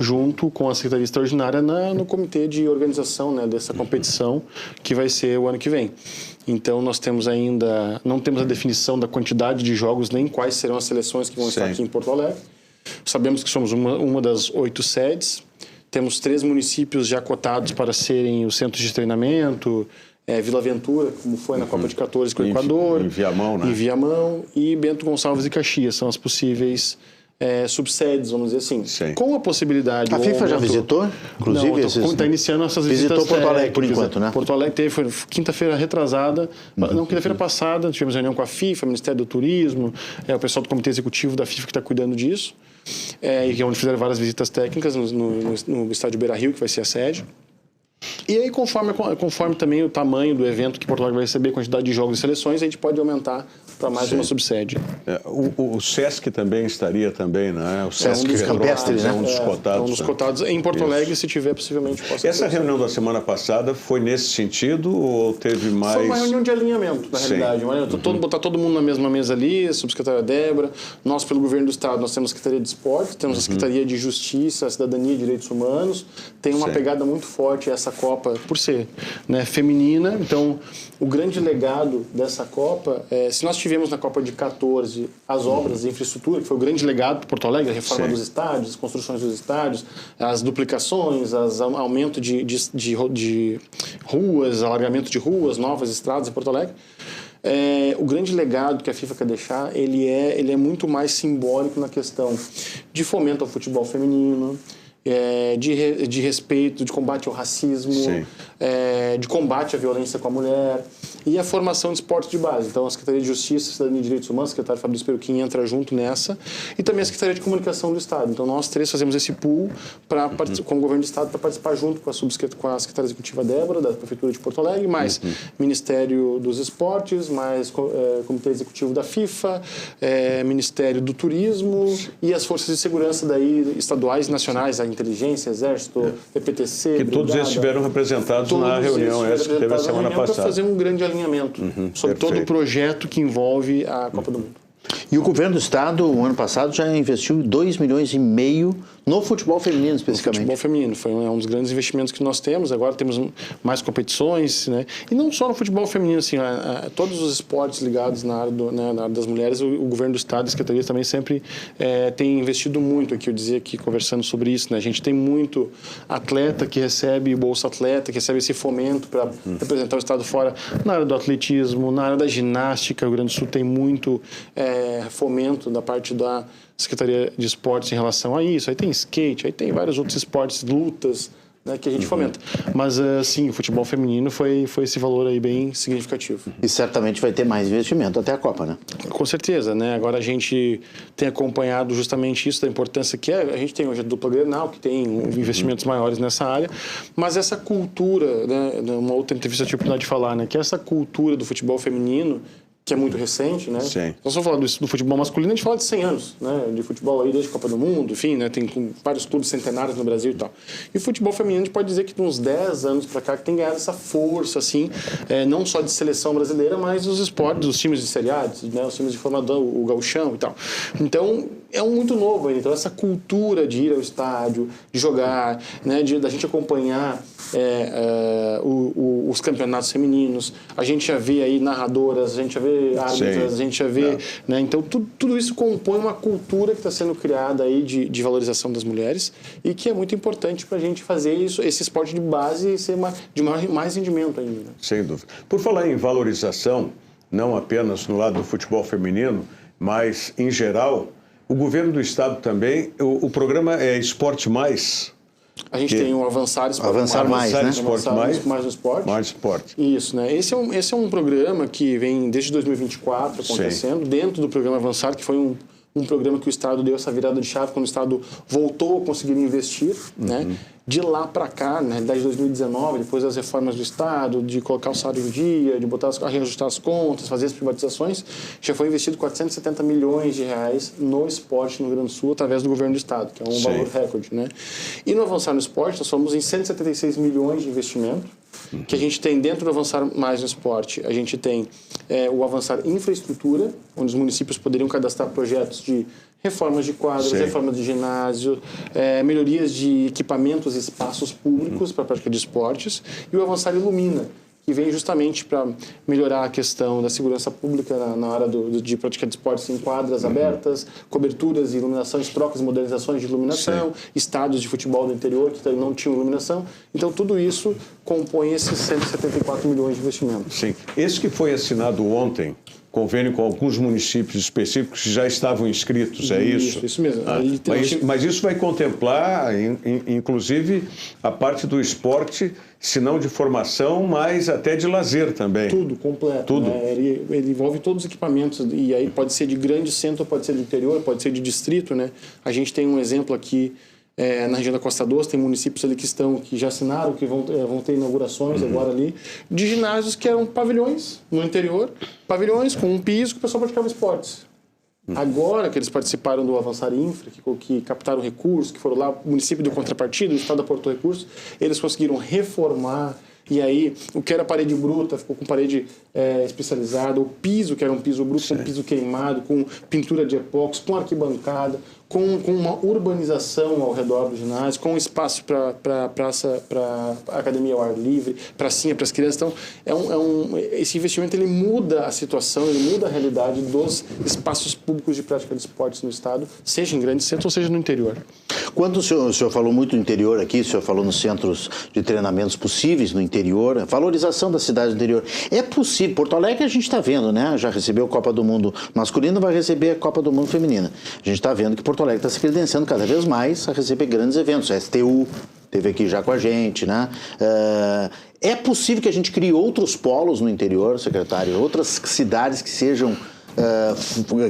junto com a Secretaria Extraordinária no comitê de organização, né, dessa competição que vai ser o ano que vem. Então nós temos ainda, não temos a definição da quantidade de jogos, nem quais serão as seleções que vão estar aqui em Porto Alegre. Sabemos que somos uma das 8 sedes, temos 3 municípios já cotados para serem os centros de treinamento, Vila Ventura, como foi na Copa de 14 com o Equador. Em Viamão, né? Em Viamão e Bento Gonçalves e Caxias. São as possíveis subsedes, vamos dizer assim. Sim. Com a possibilidade... A FIFA já visitou? Inclusive, está iniciando essas visitas. Visitou Porto Alegre, por enquanto, né? Porto Alegre foi quinta-feira retrasada, não, quinta-feira passada, tivemos reunião com a FIFA, Ministério do Turismo, o pessoal do Comitê Executivo da FIFA que está cuidando disso, e onde fizeram várias visitas técnicas no estádio Beira-Rio, que vai ser a sede. E aí, conforme também o tamanho do evento que Porto Alegre vai receber, a quantidade de jogos e seleções, a gente pode aumentar para mais uma subsede. O Sesc também estaria também, né? O Sesc Campestre, né? Um dos cotados. Um dos cotados. Em Porto Alegre, se tiver, possivelmente possa Essa reunião da semana passada foi nesse sentido ou teve mais... Foi uma reunião de alinhamento, na realidade. Botar todo mundo na mesma mesa ali, a subsecretária Débora, nós, pelo governo do estado, nós temos a Secretaria de Esporte, temos a Secretaria de Justiça, Cidadania e Direitos Humanos, tem uma pegada muito forte essa Copa por ser, né, feminina. Então, o grande legado dessa Copa, se nós tivemos na Copa de 14 as obras de infraestrutura, que foi o grande legado para Porto Alegre, a reforma dos estádios, as construções dos estádios, as duplicações, aumento de ruas, alargamento de ruas, novas estradas em Porto Alegre. O grande legado que a FIFA quer deixar, ele é muito mais simbólico na questão de fomento ao futebol feminino, de respeito, de combate ao racismo, de combate à violência com a mulher e a formação de esporte de base. Então, a Secretaria de Justiça, Cidadania e Direitos Humanos, o secretário Fabrício Peruquim entra junto nessa, e também a Secretaria de Comunicação do Estado. Então, nós três fazemos esse pool com o Governo do Estado para participar junto com a Secretária Executiva Débora, da Prefeitura de Porto Alegre, mais Ministério dos Esportes, mais Comitê Executivo da FIFA, Ministério do Turismo e as forças de segurança daí, estaduais e nacionais, a Inteligência, Exército, PPTC, que todos eles estiveram representados na reunião essa que teve a semana passada. Para fazer um grande alinhamento sobre todo o projeto que envolve a Copa do Mundo. E o governo do estado, o ano passado, já investiu 2,5 milhões no futebol feminino, especificamente. No futebol feminino, foi um dos grandes investimentos que nós temos. Agora temos mais competições, né? E não só no futebol feminino, assim, todos os esportes ligados na área, na área das mulheres, o governo do estado, a Secretaria também sempre tem investido muito aqui. Eu dizia aqui, conversando sobre isso, né? A gente tem muito atleta que recebe Bolsa Atleta, que recebe esse fomento para representar o estado fora, na área do atletismo, na área da ginástica. O Rio Grande do Sul tem muito fomento da parte da Secretaria de Esportes em relação a isso. Aí tem skate, aí tem vários outros esportes, lutas, né, que a gente fomenta. Mas, sim, o futebol feminino foi esse valor aí bem significativo. E certamente vai ter mais investimento até a Copa, né? Com certeza, né? Agora a gente tem acompanhado justamente isso, da importância que a gente tem hoje a dupla Grenal, que tem investimentos maiores nessa área, mas essa cultura, né, uma outra entrevista eu tive a oportunidade de falar, né, que essa cultura do futebol feminino, que é muito recente, né? Sim. Nós vamos falar do futebol masculino, a gente fala de 100 anos, né? De futebol aí desde a Copa do Mundo, enfim, né? Tem vários clubes centenários no Brasil e tal. E o futebol feminino, a gente pode dizer que de uns 10 anos para cá que tem ganhado essa força, assim, não só de seleção brasileira, mas os esportes, os times de Série A, né? Os times de formador, o gauchão e tal. Então, é muito novo ainda. Então, essa cultura de ir ao estádio, de jogar, né? Da gente acompanhar os campeonatos femininos, a gente já vê aí narradoras, a gente já vê árbitras, a gente já vê, né? Então tudo isso compõe uma cultura que está sendo criada aí de valorização das mulheres e que é muito importante para a gente fazer esse esporte de base ser de mais rendimento ainda. Né? Sem dúvida. Por falar em valorização, não apenas no lado do futebol feminino, mas em geral, o governo do estado também, o programa é Esporte Mais. A gente tem o Avançar Esporte Mais, né? Mais no Esporte. Mais Esporte. Isso, né? Esse é um programa que vem desde 2024 acontecendo, dentro do programa Avançar, que foi um programa que o Estado deu essa virada de chave quando o Estado voltou a conseguir investir, né? De lá para cá, na realidade de 2019, depois das reformas do Estado, de colocar o salário em dia, de botar reajustar as contas, fazer as privatizações, já foi investido 470 milhões de reais no esporte no Rio Grande do Sul através do governo do Estado, que é um valor recorde, né? E no Avançar no Esporte, nós somos em 176 milhões de investimento, que a gente tem dentro do Avançar Mais no Esporte. A gente tem o Avançar Infraestrutura, onde os municípios poderiam cadastrar projetos de reformas de quadras, reformas de ginásio, melhorias de equipamentos e espaços públicos para a prática de esportes, e o Avançar Ilumina, que vem justamente para melhorar a questão da segurança pública na hora de prática de esportes em quadras abertas, coberturas e iluminações, trocas e modernizações de iluminação, estádios de futebol do interior que não tinham iluminação. Então, tudo isso compõe esses 174 milhões de investimentos. Sim. Esse que foi assinado ontem, convênio com alguns municípios específicos que já estavam inscritos, é isso? Isso mesmo. Mas isso vai contemplar, inclusive, a parte do esporte, se não de formação, mas até de lazer também. Tudo, completo. Tudo. Né? Ele envolve todos os equipamentos, e aí pode ser de grande centro, pode ser do interior, pode ser de distrito, né? A gente tem um exemplo aqui na região da Costa Doce, tem municípios ali que já assinaram, que vão ter inaugurações agora ali, de ginásios que eram pavilhões no interior, pavilhões com um piso que o pessoal praticava esportes. Agora que eles participaram do Avançar Infra, que captaram recursos, que foram lá, o município deu contrapartida, o Estado aportou recursos, eles conseguiram reformar. E aí, o que era parede bruta ficou com parede especializada, o piso, que era um piso bruto, com piso queimado, com pintura de epóxi, com arquibancada, com uma urbanização ao redor do ginásio, com espaço para praça, para academia ao ar livre, pracinha para as crianças. Então, esse investimento ele muda a situação, ele muda a realidade dos espaços públicos de prática de esportes no estado, seja em grandes centros ou seja no interior. Quando o senhor falou muito no interior aqui, o senhor falou nos centros de treinamentos possíveis no interior, a valorização da cidade do interior. É possível, Porto Alegre a gente está vendo, né? Já recebeu a Copa do Mundo masculina, vai receber a Copa do Mundo feminina. A gente está vendo que Porto Alegre está se credenciando cada vez mais a receber grandes eventos. A STU esteve aqui já com a gente, né? É possível que a gente crie outros polos no interior, secretário? Outras cidades que sejam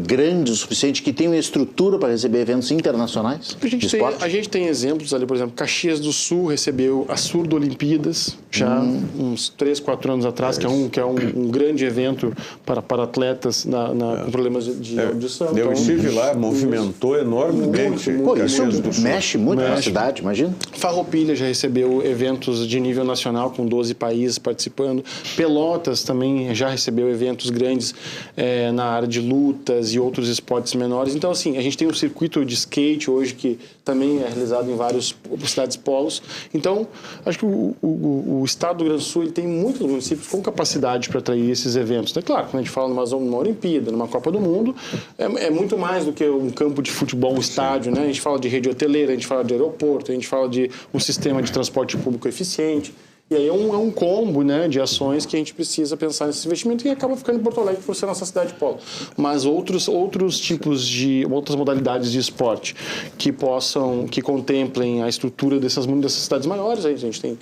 grandes o suficiente, que tenham estrutura para receber eventos internacionais de esporte? A gente tem exemplos ali, por exemplo, Caxias do Sul recebeu a Surdo Olimpíadas já uns 3, 4 anos atrás, que é um grande evento para atletas com problemas de audição. Eu estive lá, movimentou enormemente. Isso mexe muito na cidade, imagina. Farroupilha já recebeu eventos de nível nacional com 12 países participando. Pelotas também já recebeu eventos grandes na área de lutas e outros esportes menores. Então, assim, a gente tem um circuito de skate hoje que também é realizado em várias cidades polos. Então, acho que o estado do Rio Grande do Sul ele tem muitos municípios com capacidade para atrair esses eventos. É claro, quando a gente fala numa Olimpíada, numa Copa do Mundo, é muito mais do que um campo de futebol, um estádio, né? A gente fala de rede hoteleira, a gente fala de aeroporto, a gente fala de um sistema de transporte público eficiente. E aí é um combo, né, de ações que a gente precisa pensar nesse investimento e acaba ficando em Porto Alegre por ser nossa cidade polo. Mas outros tipos outras modalidades de esporte que contemplem a estrutura dessas cidades maiores, aí a gente tem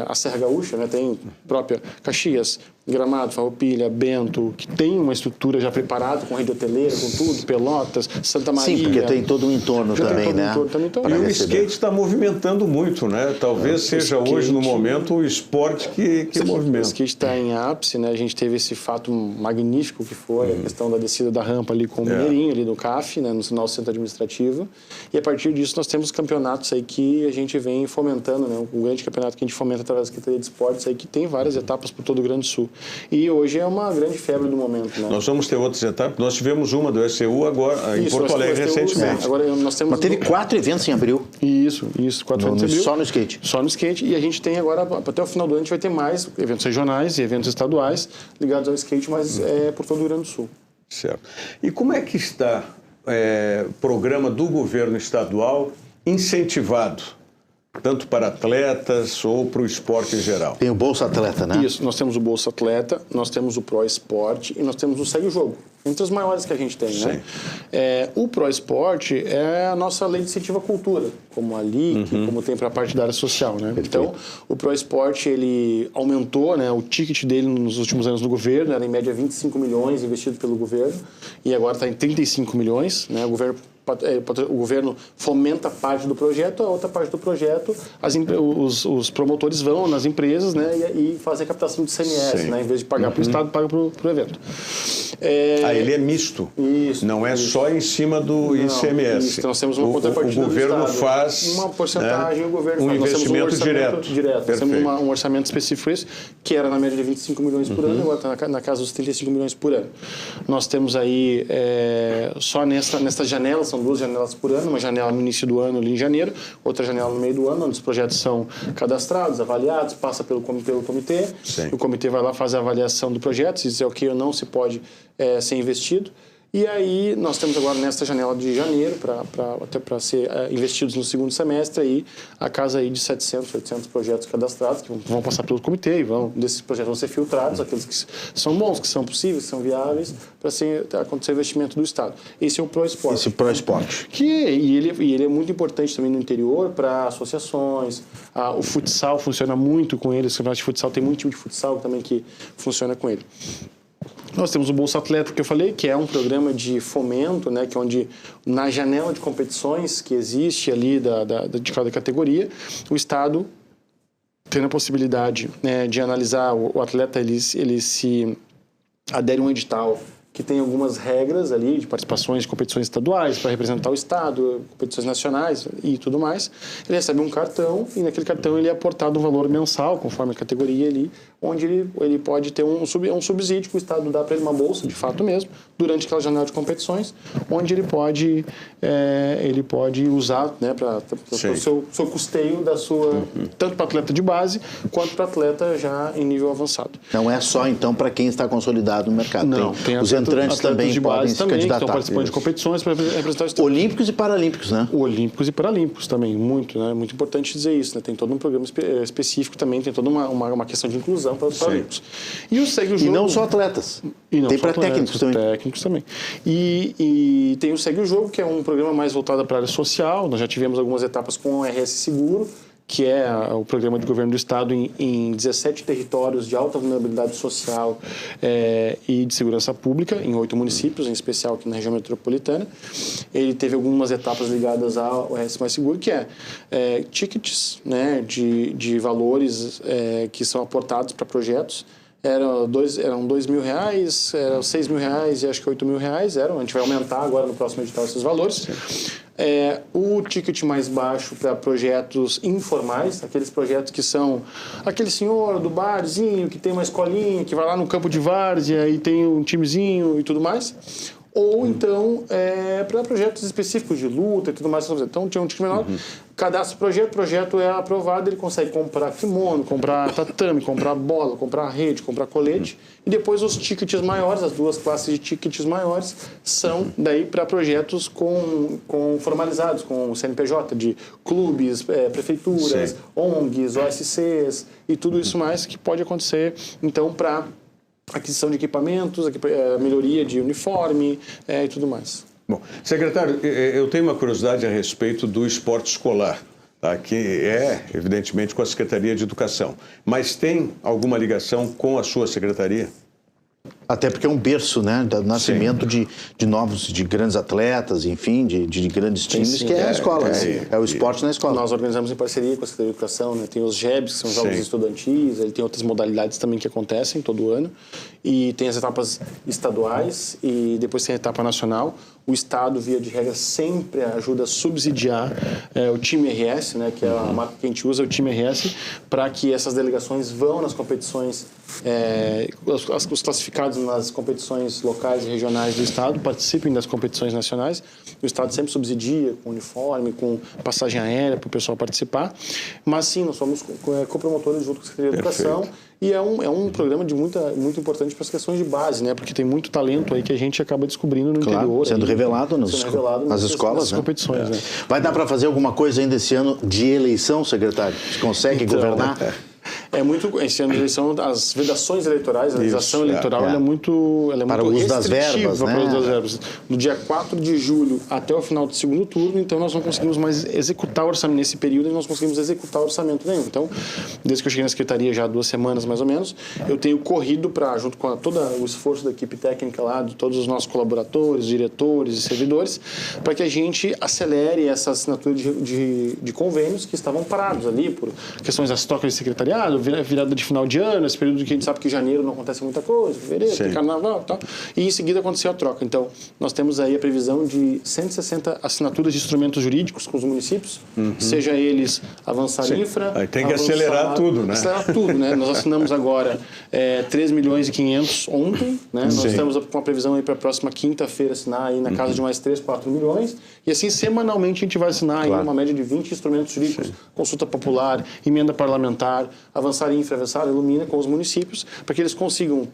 a Serra Gaúcha, né, tem própria Caxias, Gramado, Farroupilha, Bento, que tem uma estrutura já preparada com rede hoteleira, com tudo, Pelotas, Santa Maria. Sim, porque tem todo um entorno também, né? E o skate está movimentando muito, né? Talvez seja hoje, no momento, o esporte que movimenta. O skate está em ápice, né? A gente teve esse fato magnífico que foi a questão da descida da rampa ali com o Mineirinho, ali no CAF, né? No nosso centro administrativo. E a partir disso nós temos campeonatos aí que a gente vem fomentando, né? Um grande campeonato que a gente fomenta através da Secretaria de Esportes aí que tem várias etapas por todo o Rio Grande do Sul. E hoje é uma grande febre do momento, né? Nós vamos ter outras etapas. Nós tivemos uma do SCU agora em Porto Alegre recentemente. Agora nós temos. Mas teve 4 eventos em abril. Isso, 4 eventos em abril. Só no skate. Só no skate. E a gente tem agora, até o final do ano, a gente vai ter mais eventos regionais e eventos estaduais ligados ao skate, mas por todo o Rio Grande do Sul. Certo. E como é que está o programa do governo estadual incentivado? Tanto para atletas ou para o esporte em geral? Tem o Bolsa Atleta, né? Isso, nós temos o Bolsa Atleta, nós temos o Pro Esporte e nós temos o Segue o Jogo. Entre os maiores que a gente tem, né? O Pro Esporte é a nossa lei de incentivo à cultura, como a LIC, como tem para a parte da área social, né? Então, o Pro Esporte, ele aumentou, né, o ticket dele nos últimos anos do governo, era em média 25 milhões investido pelo governo, e agora está em 35 milhões, né? O governo fomenta parte do projeto, a outra parte do projeto, os promotores vão nas empresas, né, e fazem a captação de CMS, né, em vez de pagar para o Estado, paga para o evento. Ele é misto, não é só em cima do ICMS. Isso, nós temos uma contrapartida o governo do Estado, faz uma porcentagem, o governo faz. Investimento direto. Nós temos um orçamento específico para isso, que era na média de 25 milhões por ano, agora está na casa dos 35 milhões por ano. Nós temos aí, só nesta janela, são 2 janelas por ano, uma janela no início do ano, ali em janeiro, outra janela no meio do ano, onde os projetos são cadastrados, avaliados, passa pelo comitê, o comitê vai lá fazer a avaliação do projeto, se dizer ok ou não, se pode ser investido. E aí nós temos agora nesta janela de janeiro, até para ser investidos no segundo semestre, aí, a casa aí de 700, 800 projetos cadastrados, que vão passar pelo comitê, e desses projetos vão ser filtrados, aqueles que são bons, que são possíveis, que são viáveis, para acontecer investimento do Estado. Esse é o Pro Esporte. Esse Pro Esporte. E ele é muito importante também no interior para associações. O futsal funciona muito com ele, os campeonatos de futsal, tem muito time de futsal também que funciona com ele. Nós temos o Bolsa Atleta, que eu falei, que é um programa de fomento, né, que é onde, na janela de competições que existe ali de cada categoria, o Estado tem a possibilidade, né, de analisar o atleta, ele se adere a um edital que tem algumas regras ali de participações de competições estaduais para representar o estado, competições nacionais e tudo mais. Ele recebe um cartão e naquele cartão ele é aportado um valor mensal, conforme a categoria ali, onde ele pode ter um subsídio que o estado dá para ele, uma bolsa, de fato mesmo, durante aquela janela de competições, onde ele pode usar, né, para o seu custeio da sua, tanto para atleta de base quanto para atleta já em nível avançado. Não é só então para quem está consolidado no mercado. Não, tem os entrantes também podem se candidatar. Estão participando de competições para representar o estado. Olímpicos e paralímpicos, né? Olímpicos e paralímpicos também, muito, né? Muito importante dizer isso, né? Tem todo um programa específico também, tem toda uma questão de inclusão para os paralímpicos. E segue o jogo. E não só atletas. Tem para técnicos também. Técnicos também. E tem o Segue o Jogo, que é um programa mais voltado para a área social. Nós já tivemos algumas etapas com o RS Seguro, que é o programa do governo do estado em 17 territórios de alta vulnerabilidade social e de segurança pública, em 8 municípios, em especial aqui na região metropolitana. Ele teve algumas etapas ligadas ao RS Mais Seguro, que tickets, né, de valores que são aportados para projetos. Eram R$2.000, eram R$6.000 e acho que R$8.000. A gente vai aumentar agora no próximo edital esses valores. O ticket mais baixo para projetos informais, aqueles projetos que são aquele senhor do barzinho que tem uma escolinha, que vai lá no campo de várzea e tem um timezinho e tudo mais. Ou então para projetos específicos de luta e tudo mais. Então tinha um ticket menor, cadastra o projeto é aprovado, ele consegue comprar kimono, comprar tatame, comprar bola, comprar rede, comprar colete. E depois os tickets maiores, as duas classes de tickets maiores, são daí para projetos com formalizados, com o CNPJ, de clubes, prefeituras, ONGs, OSCs e tudo isso mais que pode acontecer, então, para aquisição de equipamentos, melhoria de uniforme e tudo mais. Bom, secretário, eu tenho uma curiosidade a respeito do esporte escolar, tá? Que evidentemente, com a Secretaria de Educação. Mas tem alguma ligação com a sua secretaria? Até porque é um berço, né, do nascimento de grandes atletas, enfim, de grandes times, que é a escola, é o esporte na escola. Nós organizamos em parceria com a Secretaria de Educação, né, tem os JEBs, que são jogos estudantis, ele tem outras modalidades também que acontecem todo ano, e tem as etapas estaduais e depois tem a etapa nacional. O Estado, via de regra, sempre ajuda a subsidiar o time RS, né, que é a marca que a gente usa, o time RS, para que essas delegações vão nas competições, os classificados nas competições locais e regionais do Estado participem das competições nacionais. O Estado sempre subsidia com uniforme, com passagem aérea para o pessoal participar. Mas sim, nós somos copromotores junto com a Secretaria de Educação. E é um programa muito importante para as questões de base, né? Porque tem muito talento aí que a gente acaba descobrindo no interior. Sendo revelado nas escolas, nas competições. Né? Vai dar para fazer alguma coisa ainda esse ano de eleição, secretário? Você consegue governar? Esse ano de eleição, as vedações eleitorais, a legislação eleitoral ela é muito para o uso das verbas, né? Para o uso das verbas. Do dia 4 de julho até o final do segundo turno, então nós não conseguimos mais executar o orçamento. Nesse período, nós conseguimos executar o orçamento nenhum. Então, desde que eu cheguei na secretaria, já há 2 semanas mais ou menos, eu tenho corrido junto com todo o esforço da equipe técnica lá, de todos os nossos colaboradores, diretores e servidores, para que a gente acelere essa assinatura de convênios que estavam parados ali por questões das trocas de secretariado, virada de final de ano, esse período que a gente sabe que em janeiro não acontece muita coisa, fevereiro, tem carnaval e tal, e em seguida aconteceu a troca. Então, nós temos aí a previsão de 160 assinaturas de instrumentos jurídicos com os municípios, seja eles avançar infra... Aí tem que acelerar tudo, né? Acelerar tudo, né? Nós assinamos agora 3 milhões e 500 ontem, né? Nós estamos com a previsão aí para a próxima quinta-feira assinar aí na casa de mais 3, 4 milhões, e assim semanalmente a gente vai assinar aí uma média de 20 instrumentos jurídicos, consulta popular, emenda parlamentar, avançar infra, avançar ilumina com os municípios, para que eles consigam,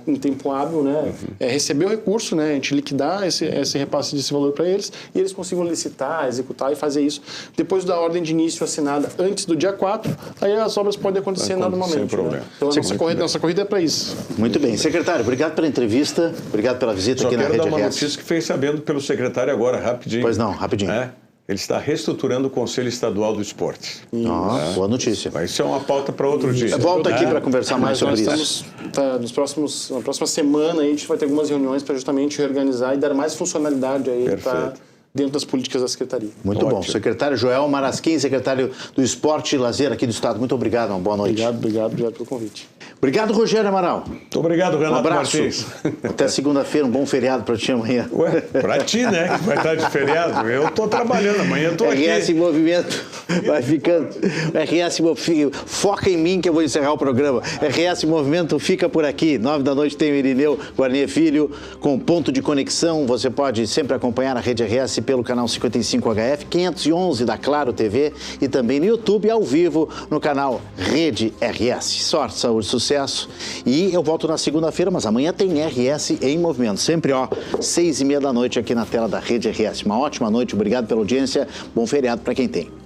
em tempo hábil, né, receber o recurso, né, a gente liquidar esse repasse desse valor para eles, e eles consigam licitar, executar e fazer isso. Depois da ordem de início assinada antes do dia 4, aí as obras podem acontecer normalmente. Sem problema. Né? Então a nossa corrida é para isso. Muito bem. Secretário, obrigado pela entrevista, obrigado pela visita aqui na Rede RS. Só quero dar uma notícia que fiquei sabendo pelo secretário agora, rapidinho. Pois não, rapidinho. Ele está reestruturando o Conselho Estadual do Esporte. Boa notícia. Mas isso é uma pauta para outro dia. Volta aqui para conversar mais sobre isso. Na próxima semana a gente vai ter algumas reuniões para justamente reorganizar e dar mais funcionalidade aí para dentro das políticas da Secretaria. Muito bom. Secretário Joel Marasquim, secretário do Esporte e Lazer aqui do Estado. Muito obrigado, uma boa noite. Obrigado pelo convite. Obrigado, Rogério Amaral. Muito obrigado, Renato Um abraço. Martins. Até segunda-feira, um bom feriado para ti amanhã. Ué, pra ti, né, que vai estar de feriado. Eu tô trabalhando, amanhã eu tô aqui. RS em Movimento vai ficando. RS foca em mim que eu vou encerrar o programa. RS em Movimento fica por aqui. 9 da noite tem o Irineu Guarnier Filho com ponto de conexão. Você pode sempre acompanhar a Rede RS pelo canal 55HF, 511 da Claro TV e também no YouTube ao vivo no canal Rede RS. Sorte, saúde, sucesso. E eu volto na segunda-feira, mas amanhã tem RS em Movimento. Sempre, 6h30 da noite aqui na tela da Rede RS. Uma ótima noite, obrigado pela audiência. Bom feriado para quem tem.